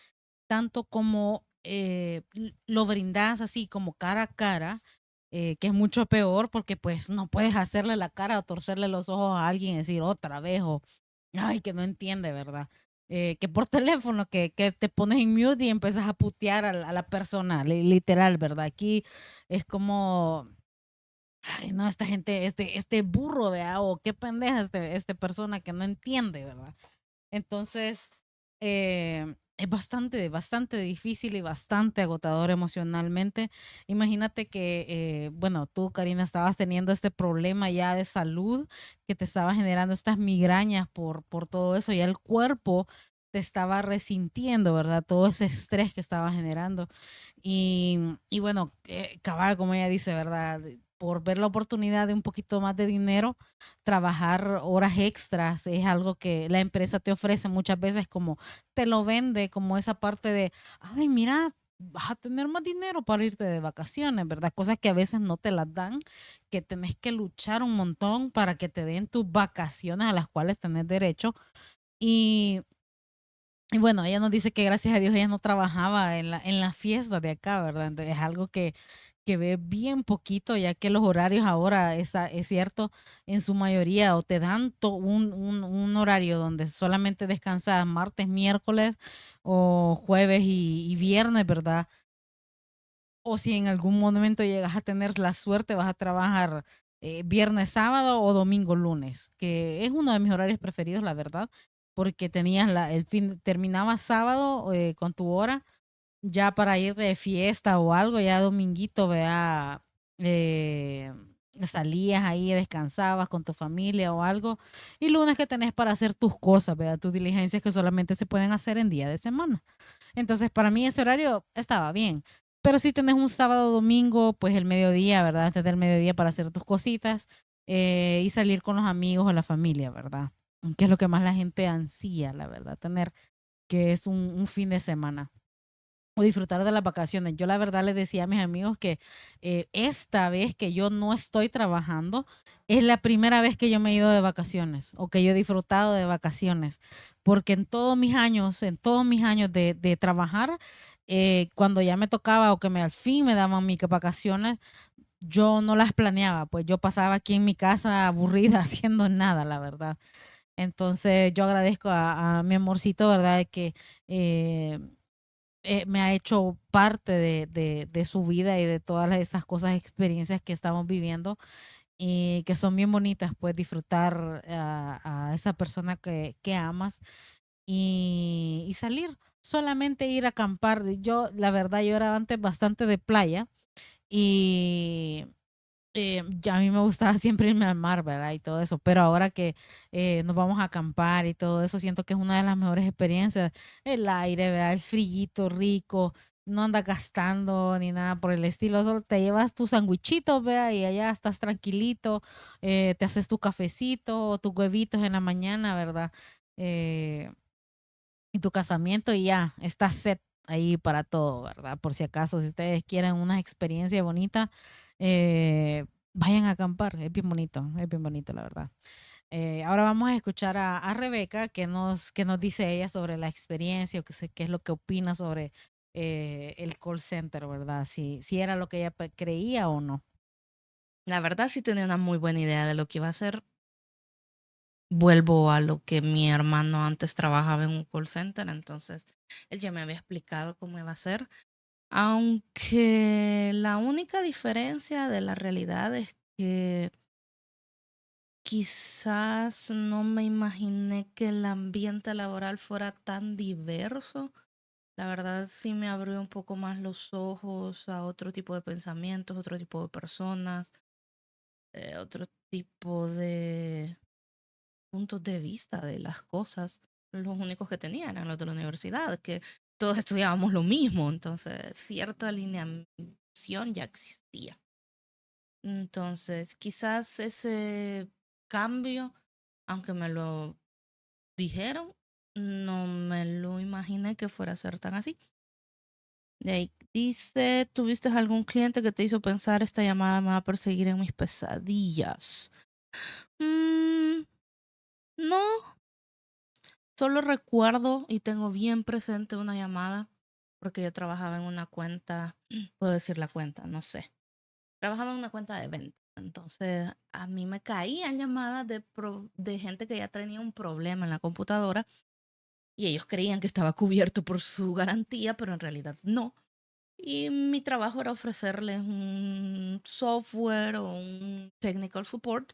tanto como lo brindas así como cara a cara, que es mucho peor porque pues no puedes hacerle la cara o torcerle los ojos a alguien y decir otra vez o, ay, que no entiende, ¿verdad? Que por teléfono, que te pones en mute y empiezas a putear a la persona, literal, ¿verdad? Aquí es como, ay, no, esta gente, este burro, ¿verdad? O qué pendeja este persona que no entiende, ¿verdad? Entonces, es bastante, bastante difícil y bastante agotador emocionalmente. Imagínate que, bueno, tú, Karina, estabas teniendo este problema ya de salud que te estaba generando estas migrañas por todo eso, ya el cuerpo te estaba resintiendo, ¿verdad? Todo ese estrés que estaba generando. Y bueno, cabal, como ella dice, ¿verdad? Por ver la oportunidad de un poquito más de dinero, trabajar horas extras es algo que la empresa te ofrece muchas veces, como te lo vende, como esa parte de, ay, mira, vas a tener más dinero para irte de vacaciones, ¿verdad? Cosas que a veces no te las dan, que tenés que luchar un montón para que te den tus vacaciones a las cuales tenés derecho. Y, y bueno, ella nos dice que gracias a Dios ella no trabajaba en la fiesta de acá, ¿verdad? Entonces, es algo que ve bien poquito, ya que los horarios ahora, es cierto, en su mayoría, o te dan un horario donde solamente descansas martes, miércoles, o jueves y viernes, ¿verdad? O si en algún momento llegas a tener la suerte, vas a trabajar viernes, sábado o domingo, lunes, que es uno de mis horarios preferidos, la verdad, porque tenías el fin, terminabas sábado con tu hora ya para ir de fiesta o algo, ya dominguito, vea, eh, salías ahí, descansabas con tu familia o algo, y lunes que tenés para hacer tus cosas, vea, tus diligencias que solamente se pueden hacer en día de semana. Entonces, para mí ese horario estaba bien. Pero si tenés un sábado o domingo, pues el mediodía, ¿verdad? Antes del mediodía para hacer tus cositas y salir con los amigos o la familia, ¿verdad? Que es lo que más la gente ansía, la verdad, tener, que es un fin de semana o disfrutar de las vacaciones. Yo la verdad le decía a mis amigos que esta vez que yo no estoy trabajando es la primera vez que yo me he ido de vacaciones o que yo he disfrutado de vacaciones, porque en todos mis años de trabajar, cuando ya me tocaba o que al fin me daban mis vacaciones, yo no las planeaba, pues yo pasaba aquí en mi casa aburrida haciendo nada, la verdad. Entonces yo agradezco a mi amorcito, ¿verdad? De que eh, me ha hecho parte de su vida y de todas esas cosas, experiencias que estamos viviendo y que son bien bonitas, pues disfrutar a esa persona que amas y salir, solamente ir a acampar. Yo, la verdad, yo era antes bastante de playa y ya a mí me gustaba siempre irme al mar, ¿verdad? Y todo eso, pero ahora que nos vamos a acampar y todo eso, siento que es una de las mejores experiencias. El aire, ¿verdad? El frillito rico, no andas gastando ni nada por el estilo, solo te llevas tus sandwichitos, ¿verdad? Y allá estás tranquilito, te haces tu cafecito o tus huevitos en la mañana, ¿verdad? Eh, y tu casamiento y ya, estás set ahí para todo, ¿verdad? Por si acaso, si ustedes quieren una experiencia bonita, vayan a acampar, es bien bonito, la verdad. Ahora vamos a escuchar a Rebeca, que nos dice ella sobre la experiencia, o qué es lo que opina sobre el call center, ¿verdad? Si era lo que ella creía o no. La verdad sí tenía una muy buena idea de lo que iba a hacer. Vuelvo a lo que mi hermano antes trabajaba en un call center, entonces él ya me había explicado cómo iba a ser. Aunque la única diferencia de la realidad es que quizás no me imaginé que el ambiente laboral fuera tan diverso. La verdad sí me abrió un poco más los ojos a otro tipo de pensamientos, otro tipo de personas, otro tipo de puntos de vista de las cosas. Los únicos que tenía eran los de la universidad, que todos estudiábamos lo mismo, entonces cierta alineación ya existía. Entonces, quizás ese cambio, aunque me lo dijeron, no me lo imaginé que fuera a ser tan así. De ahí dice, ¿tuviste algún cliente que te hizo pensar esta llamada me va a perseguir en mis pesadillas? Mm, no, solo recuerdo y tengo bien presente una llamada porque yo trabajaba en una cuenta, puedo decir la cuenta, no sé. Trabajaba en una cuenta de venta. Entonces, a mí me caían llamadas de gente que ya tenía un problema en la computadora y ellos creían que estaba cubierto por su garantía, pero en realidad no. Y mi trabajo era ofrecerles un software o un technical support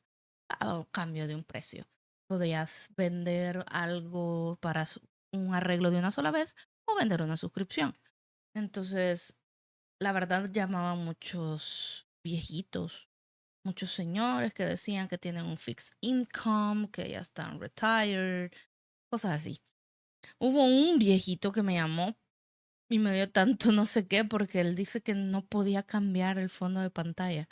a cambio de un precio. Podías vender algo para un arreglo de una sola vez o vender una suscripción. Entonces, la verdad llamaban muchos viejitos, muchos señores que decían que tienen un fixed income, que ya están retired, cosas así. Hubo un viejito que me llamó y me dio tanto no sé qué porque él dice que no podía cambiar el fondo de pantalla.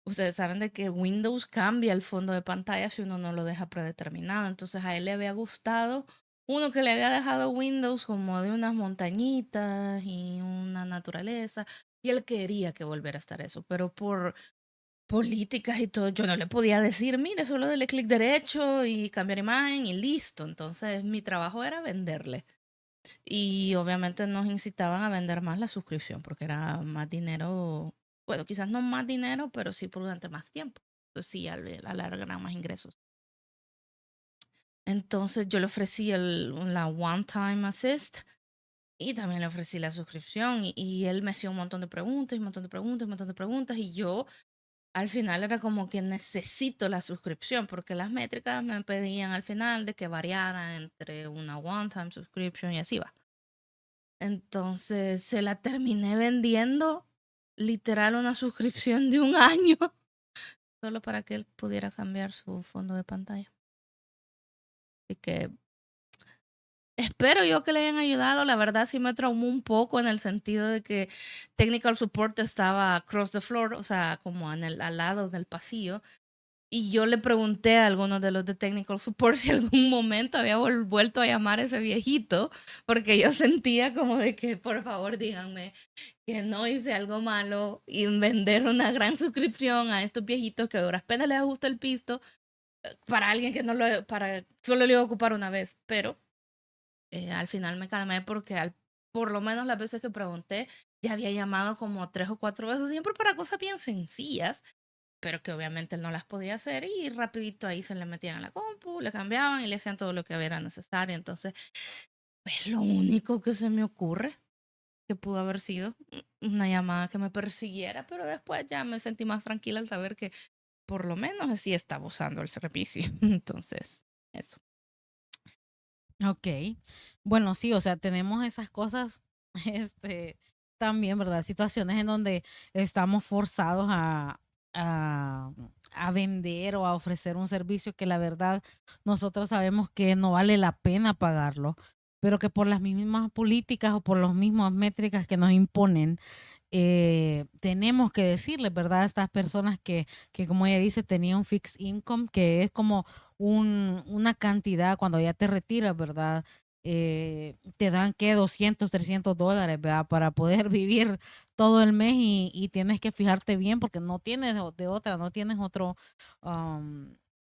Ustedes saben de que Windows cambia el fondo de pantalla si uno no lo deja predeterminado. Entonces a él le había gustado uno que le había dejado Windows como de unas montañitas y una naturaleza. Y él quería que volviera a estar eso, pero por políticas y todo, yo no le podía decir, mire, solo dele clic derecho y cambiar imagen y listo. Entonces mi trabajo era venderle. Y obviamente nos incitaban a vender más la suscripción porque era más dinero, bueno, quizás no más dinero, pero sí por durante más tiempo. Entonces sí, a la larga eran más ingresos. Entonces yo le ofrecí la One Time Assist y también le ofrecí la suscripción y él me hacía un montón de preguntas, y un montón de preguntas, y un montón de preguntas y yo al final era como que necesito la suscripción porque las métricas me pedían al final de que variara entre una One Time Subscription y así va. Entonces se la terminé vendiendo literal una suscripción de un año solo para que él pudiera cambiar su fondo de pantalla. Así que espero yo que le hayan ayudado. La verdad sí me traumó un poco en el sentido de que technical support estaba across the floor, o sea, como al lado del pasillo. Y yo le pregunté a algunos de los de Technical Support si algún momento había vuelto a llamar a ese viejito, porque yo sentía como de que, por favor, díganme que no hice algo malo y vender una gran suscripción a estos viejitos que a duras penas les ajusta el pisto para alguien que no solo le iba a ocupar una vez. Pero al final me calmé porque por lo menos las veces que pregunté ya había llamado como 3 o 4 veces, siempre para cosas bien sencillas pero que obviamente él no las podía hacer y rapidito ahí se le metían a la compu, le cambiaban y le hacían todo lo que era necesario. Entonces, es lo único que se me ocurre que pudo haber sido una llamada que me persiguiera, pero después ya me sentí más tranquila al saber que por lo menos así estaba usando el servicio. Entonces, eso. Ok. Bueno, sí, o sea, tenemos esas cosas, este, también, ¿verdad? Situaciones en donde estamos forzados a, a vender o a ofrecer un servicio que la verdad nosotros sabemos que no vale la pena pagarlo, pero que por las mismas políticas o por las mismas métricas que nos imponen, tenemos que decirles, ¿verdad? A estas personas que, como ella dice, tenía un fixed income, que es como una cantidad cuando ya te retiras, ¿verdad? Te dan que $200, $300, ¿verdad? Para poder vivir todo el mes y tienes que fijarte bien porque no tienes de otra, no tienes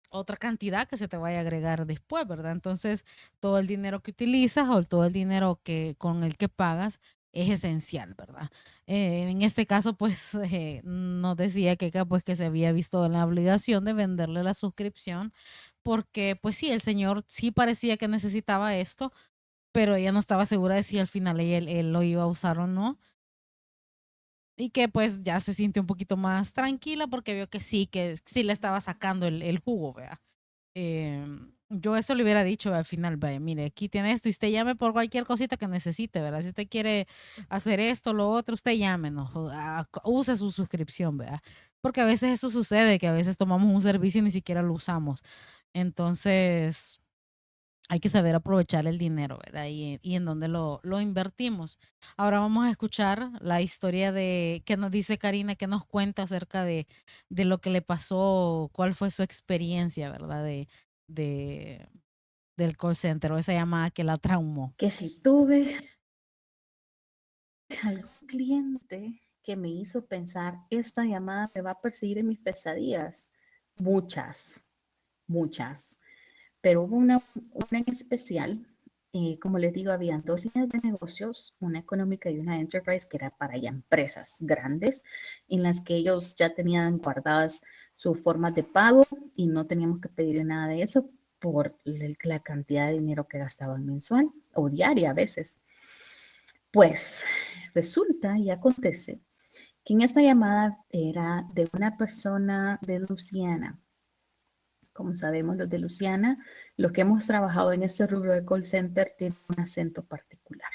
otra cantidad que se te vaya a agregar después, ¿verdad? Entonces, todo el dinero que utilizas o todo el dinero con el que pagas es esencial, ¿verdad? En este caso, pues nos decía pues, que se había visto en la obligación de venderle la suscripción porque, pues sí, el señor sí parecía que necesitaba esto, pero ella no estaba segura de si al final él lo iba a usar o no. Y que pues ya se sintió un poquito más tranquila porque vio que sí le estaba sacando el jugo, ¿vea? Yo eso le hubiera dicho al final, vaya, mire, aquí tiene esto y usted llame por cualquier cosita que necesite, ¿verdad? Si usted quiere hacer esto, lo otro, usted llámenos, use su suscripción, ¿verdad? Porque a veces eso sucede, que a veces tomamos un servicio y ni siquiera lo usamos. Entonces, hay que saber aprovechar el dinero, ¿verdad? Y en dónde lo invertimos. Ahora vamos a escuchar la historia que nos dice Karina, que nos cuenta acerca de lo que le pasó, cuál fue su experiencia, ¿verdad? De, del call center o esa llamada que la traumó. Que si tuve algún cliente que me hizo pensar, esta llamada me va a perseguir en mis pesadillas. Muchas, muchas. Pero hubo una en especial como les digo, habían dos líneas de negocios, una económica y una enterprise, que era para ya empresas grandes, en las que ellos ya tenían guardadas sus formas de pago y no teníamos que pedirle nada de eso por la cantidad de dinero que gastaban mensual o diaria a veces. Pues resulta y acontece que en esta llamada era de una persona de Luisiana. Como sabemos, los de Luisiana, los que hemos trabajado en este rubro de call center, tienen un acento particular.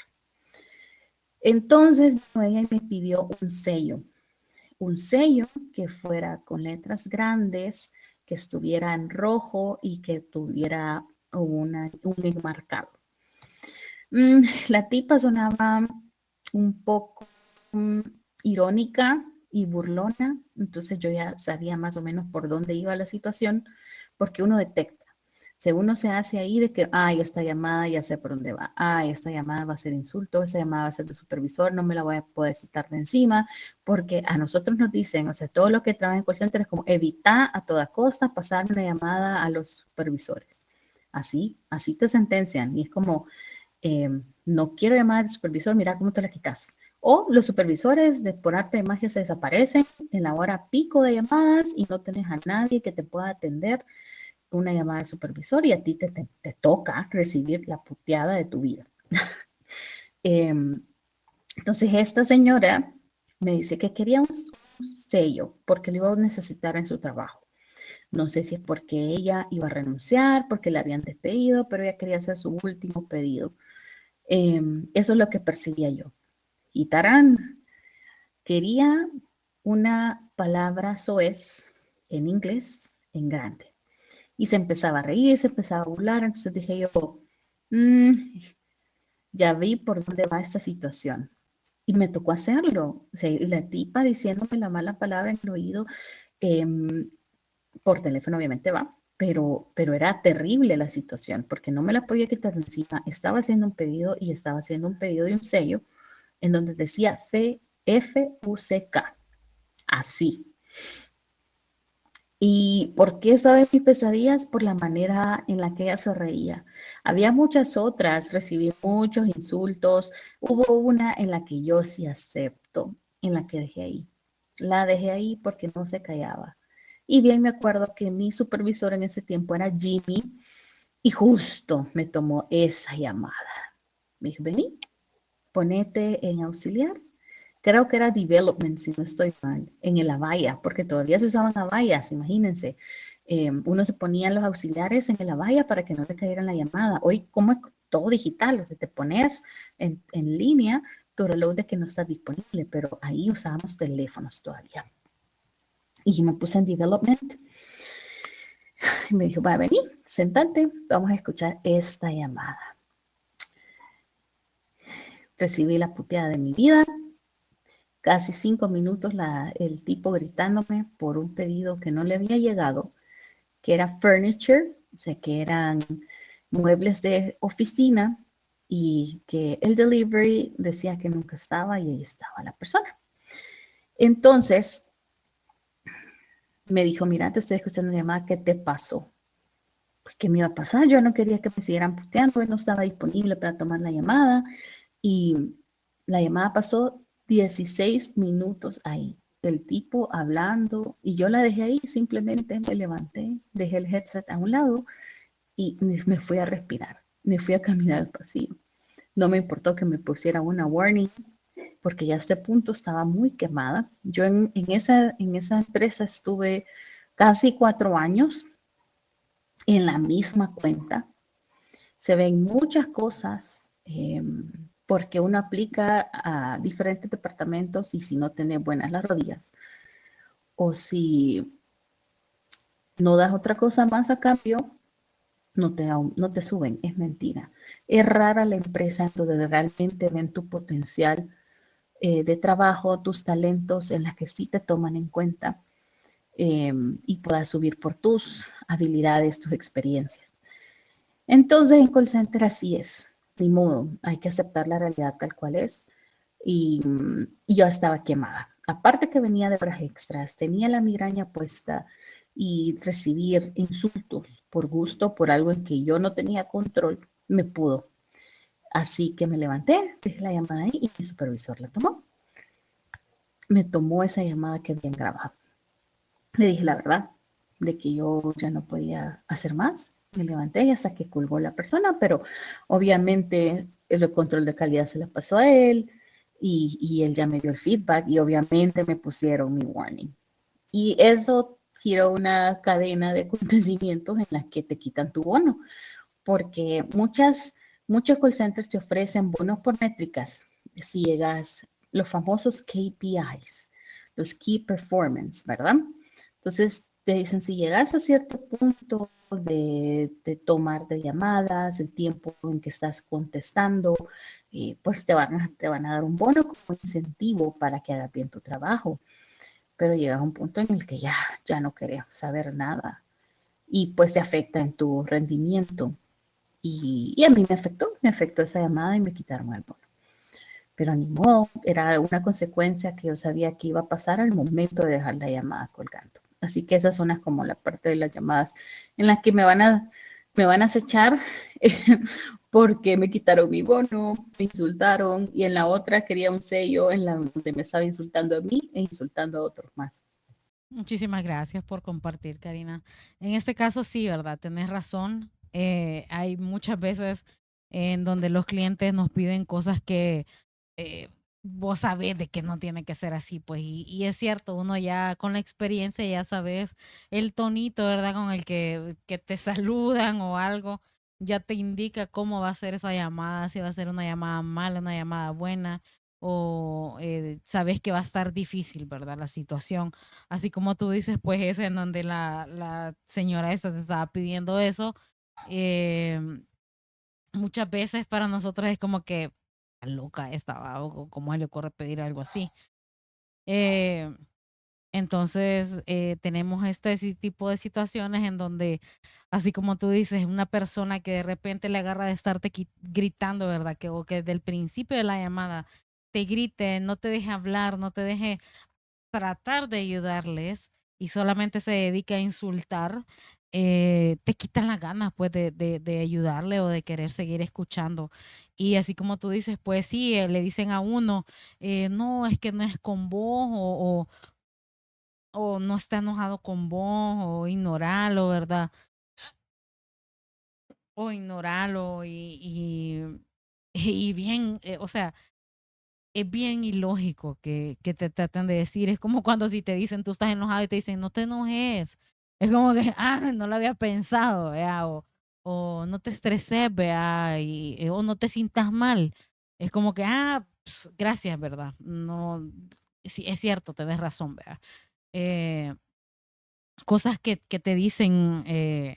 Entonces, ella me pidió un sello que fuera con letras grandes, que estuviera en rojo y que tuviera un enmarcado. La tipa sonaba un poco irónica y burlona, entonces yo ya sabía más o menos por dónde iba la situación, porque uno detecta. Si uno se hace ahí de que, ay, esta llamada ya sé por dónde va, ay, esta llamada va a ser insulto, esta llamada va a ser de supervisor, no me la voy a poder quitar de encima, porque a nosotros nos dicen, o sea, todo lo que trabaja en call center es como evitar a toda costa pasar una llamada a los supervisores. Así te sentencian y es como, no quiero llamar al supervisor, mira cómo te la quitas. O los supervisores por arte de magia se desaparecen en la hora pico de llamadas y no tenés a nadie que te pueda atender una llamada de supervisor y a ti te toca recibir la puteada de tu vida. Entonces esta señora me dice que quería un sello porque lo iba a necesitar en su trabajo. No sé si es porque ella iba a renunciar, porque la habían despedido, pero ella quería hacer su último pedido. Eso es lo que percibía yo. Y Tarán quería una palabra soez en inglés en grande. Y se empezaba a reír, se empezaba a burlar. Entonces dije yo, ya vi por dónde va esta situación. Y me tocó hacerlo. O sea, la tipa diciéndome la mala palabra en el oído, eh, por teléfono obviamente va, pero era terrible la situación porque no me la podía quitar de encima. Estaba haciendo un pedido y estaba haciendo un pedido de un sello en donde decía FUCK, así. ¿Y por qué estaba en mis pesadillas? Por la manera en la que ella se reía. Había muchas otras, recibí muchos insultos. Hubo una en la que yo sí acepto, en la que dejé ahí. La dejé ahí porque no se callaba. Y bien me acuerdo que mi supervisor en ese tiempo era Jimmy y justo me tomó esa llamada. Me dijo, vení, ponete en auxiliar. Creo que era development, si no estoy mal, en el Avaya, porque todavía se usaban Avayas, imagínense. Uno se ponía los auxiliares en el Avaya para que no te cayera la llamada. Hoy, como es todo digital, o sea, te pones en línea tu reloj de que no está disponible, pero ahí usábamos teléfonos todavía. Y me puse en development y me dijo, va a venir, sentate, vamos a escuchar esta llamada. Recibí la puteada de mi vida, casi 5 minutos el tipo gritándome por un pedido que no le había llegado, que era furniture, o sea, que eran muebles de oficina y que el delivery decía que nunca estaba y ahí estaba la persona. Entonces me dijo, mira, te estoy escuchando una llamada, ¿qué te pasó? Pues, ¿qué me iba a pasar? Yo no quería que me siguieran puteando, él no estaba disponible para tomar la llamada y la llamada pasó 16 minutos ahí. El tipo hablando y yo la dejé ahí, simplemente me levanté, dejé el headset a un lado y me fui a respirar, me fui a caminar al pasillo. No me importó que me pusiera una warning porque ya a este punto estaba muy quemada. Yo en esa empresa estuve casi 4 años en la misma cuenta. Se ven muchas cosas porque uno aplica a diferentes departamentos y si no tiene buenas las rodillas o si no das otra cosa más a cambio, no te suben, es mentira. Es rara la empresa donde realmente ven tu potencial de trabajo, tus talentos en las que sí te toman en cuenta y puedas subir por tus habilidades, tus experiencias. Entonces en call center así es, ni modo, hay que aceptar la realidad tal cual es y yo estaba quemada. Aparte que venía de horas extras, tenía la migraña puesta y recibir insultos por gusto, por algo en que yo no tenía control, me pudo. Así que me levanté, dejé la llamada ahí y mi supervisor la tomó. Me tomó esa llamada que habían grabado. Le dije la verdad, de que yo ya no podía hacer más. Me levanté hasta que colgó la persona, pero obviamente el control de calidad se le pasó a él y él ya me dio el feedback y obviamente me pusieron mi warning. Y eso tiró una cadena de acontecimientos en las que te quitan tu bono, porque muchos call centers te ofrecen bonos por métricas. Si llegas, los famosos KPIs, los Key Performance, ¿verdad? Entonces te dicen, si llegas a cierto punto de tomar de llamadas, el tiempo en que estás contestando, pues te van a dar un bono como incentivo para que hagas bien tu trabajo. Pero llegas a un punto en el que ya no querés saber nada y pues te afecta en tu rendimiento. Y a mí me afectó esa llamada y me quitaron el bono. Pero ni modo, era una consecuencia que yo sabía que iba a pasar al momento de dejar la llamada colgando. Así que esa zona es como la parte de las llamadas en las que me van a acechar porque me quitaron mi bono, me insultaron y en la otra quería un sello en la donde me estaba insultando a mí e insultando a otros más. Muchísimas gracias por compartir, Karina. En este caso sí, ¿verdad? Tenés razón. Hay muchas veces en donde los clientes nos piden cosas que eh, vos sabés de que no tiene que ser así, pues, y es cierto, uno ya con la experiencia ya sabes el tonito, ¿verdad? Con el que te saludan o algo, ya te indica cómo va a ser esa llamada, si va a ser una llamada mala, una llamada buena, o sabes que va a estar difícil, ¿verdad? La situación. Así como tú dices, pues es en donde la señora esta te estaba pidiendo eso. eh, Muchas veces para nosotros es como que loca estaba o cómo le ocurre pedir algo así. Eh, entonces tenemos ese tipo de situaciones en donde, así como tú dices, una persona que de repente le agarra de estarte gritando, ¿verdad? O que del principio de la llamada te grite, no te deje hablar, no te deje tratar de ayudarles y solamente se dedica a insultar, te quitan las ganas pues de ayudarle o de querer seguir escuchando. Y así como tú dices, pues sí, le dicen a uno, no, es que no es con vos o no está enojado con vos o ignorarlo, ¿verdad? O ignorarlo y bien, o sea, es bien ilógico que te traten de decir. Es como cuando si te dicen, tú estás enojado y te dicen, no te enojes. Es como que, no lo había pensado, ¿vea? O no te estreses, vea, o no te sientas mal. Es como que, gracias, ¿verdad? No, sí, es cierto, tenés razón, vea. Eh, Cosas que te dicen,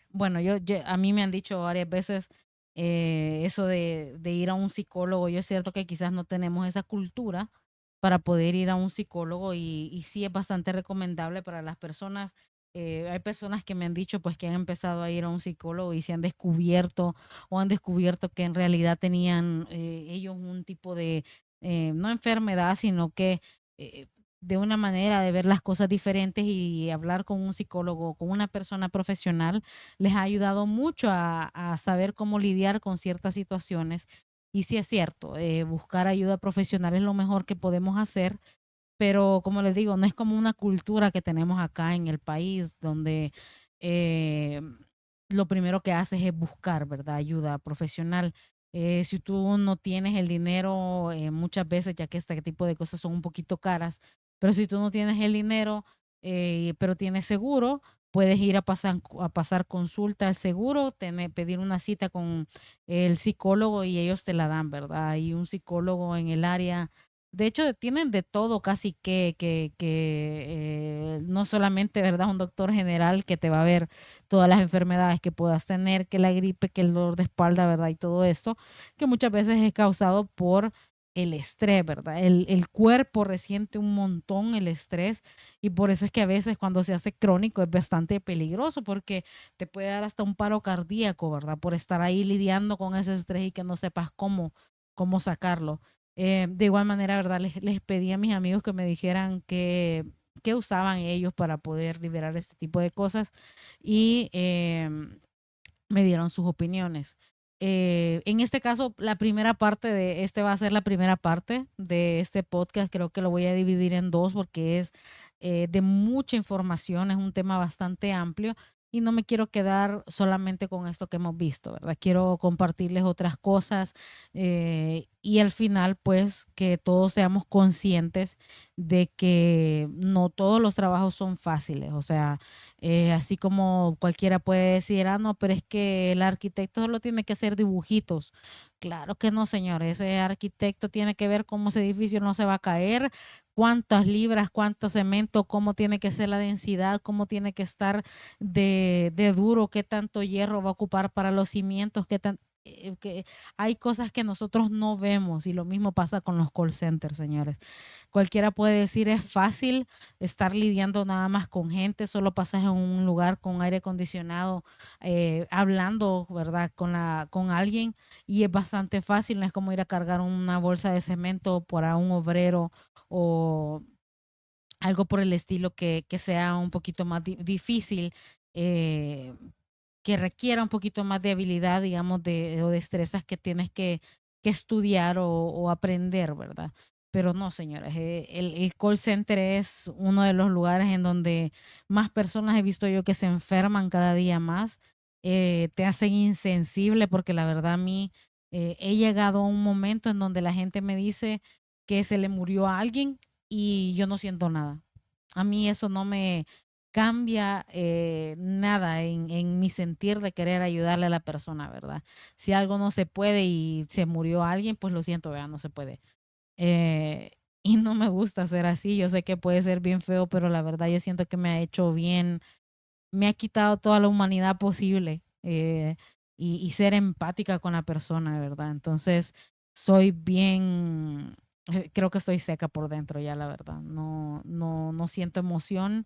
bueno, a mí me han dicho varias veces eso de ir a un psicólogo. Yo es cierto que quizás no tenemos esa cultura para poder ir a un psicólogo y sí es bastante recomendable para las personas. Hay personas que me han dicho pues que han empezado a ir a un psicólogo y se han descubierto o han descubierto que en realidad tenían ellos un tipo de, no enfermedad, sino que eh, de una manera de ver las cosas diferentes y hablar con un psicólogo, con una persona profesional, les ha ayudado mucho a saber cómo lidiar con ciertas situaciones. Y sí es cierto, buscar ayuda profesional es lo mejor que podemos hacer, pero como les digo, no es como una cultura que tenemos acá en el país donde eh, lo primero que haces es buscar, ¿verdad? Ayuda profesional. Si tú no tienes el dinero, muchas veces, ya que este tipo de cosas son un poquito caras, pero si tú no tienes el dinero, pero tienes seguro, puedes ir a pasar consulta al seguro, pedir una cita con el psicólogo y ellos te la dan, ¿verdad? Hay un psicólogo en el área. De hecho, tienen de todo casi que no solamente, ¿verdad? Un doctor general que te va a ver todas las enfermedades que puedas tener, que la gripe, que el dolor de espalda, ¿verdad? Y todo esto, que muchas veces es causado por el estrés, ¿verdad? El cuerpo resiente un montón el estrés y por eso es que a veces cuando se hace crónico es bastante peligroso porque te puede dar hasta un paro cardíaco, ¿verdad? Por estar ahí lidiando con ese estrés y que no sepas cómo sacarlo. De igual manera, ¿verdad? Les pedí a mis amigos que me dijeran qué usaban ellos para poder liberar este tipo de cosas y me dieron sus opiniones. En este caso, la primera parte va a ser la primera parte de este podcast. Creo que lo voy a dividir en dos porque es de mucha información, es un tema bastante amplio y no me quiero quedar solamente con esto que hemos visto, ¿verdad? Quiero compartirles otras cosas y al final, pues, que todos seamos conscientes de que no todos los trabajos son fáciles. O sea, así como cualquiera puede decir, no, pero es que el arquitecto solo tiene que hacer dibujitos. Claro que no, señor. Ese arquitecto tiene que ver cómo ese edificio no se va a caer, cuántas libras, cuánto cemento, cómo tiene que ser la densidad, cómo tiene que estar de duro, qué tanto hierro va a ocupar para los cimientos, que hay cosas que nosotros no vemos y lo mismo pasa con los call centers, señores. Cualquiera puede decir es fácil estar lidiando nada más con gente, solo pasas en un lugar con aire acondicionado, hablando, ¿verdad? Con alguien y es bastante fácil, no es como ir a cargar una bolsa de cemento para un obrero o algo por el estilo que sea un poquito más difícil, eh, que requiera un poquito más de habilidad, digamos, o destrezas que tienes que estudiar o aprender, ¿verdad? Pero no, señores, el call center es uno de los lugares en donde más personas he visto yo que se enferman cada día más, te hacen insensible porque la verdad a mí he llegado a un momento en donde la gente me dice que se le murió a alguien y yo no siento nada. A mí eso no me cambia nada en mi sentir de querer ayudarle a la persona, ¿verdad? Si algo no se puede y se murió alguien, pues lo siento, ¿verdad? No se puede. Eh, y no me gusta ser así. Yo sé que puede ser bien feo, pero la verdad yo siento que me ha hecho bien, me ha quitado toda la humanidad posible y ser empática con la persona, ¿verdad? Entonces, soy bien, creo que estoy seca por dentro ya, la verdad. No siento emoción,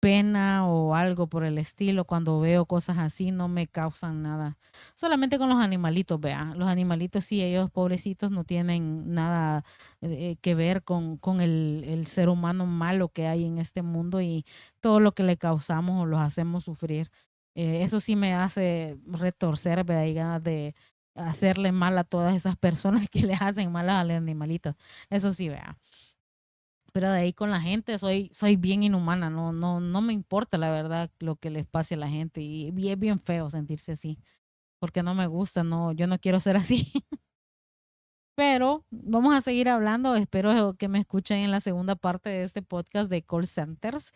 pena o algo por el estilo. Cuando veo cosas así no me causan nada. Solamente con los animalitos, vean. Los animalitos sí, ellos pobrecitos no tienen nada que ver con el ser humano malo que hay en este mundo y todo lo que le causamos o los hacemos sufrir. Eso sí me hace retorcer, ¿verdad? Y ganas de hacerle mal a todas esas personas que le hacen mal a los animalitos. Eso sí, vea. Pero de ahí con la gente soy bien inhumana, no me importa la verdad lo que les pase a la gente y es bien feo sentirse así, porque no me gusta, yo no quiero ser así. Pero vamos a seguir hablando, espero que me escuchen en la segunda parte de este podcast de call centers.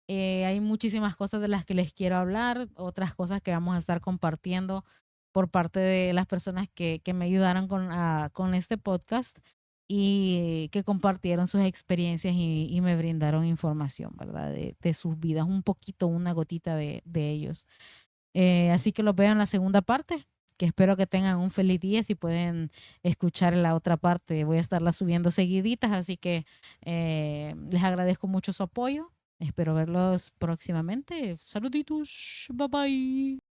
Hay muchísimas cosas de las que les quiero hablar, otras cosas que vamos a estar compartiendo por parte de las personas que me ayudaron con este podcast y que compartieron sus experiencias y me brindaron información, ¿verdad? De sus vidas, un poquito, una gotita de ellos. Así que los veo en la segunda parte, que espero que tengan un feliz día. Si pueden escuchar la otra parte, voy a estarla subiendo seguiditas, así que les agradezco mucho su apoyo. Espero verlos próximamente. Saluditos. Bye bye.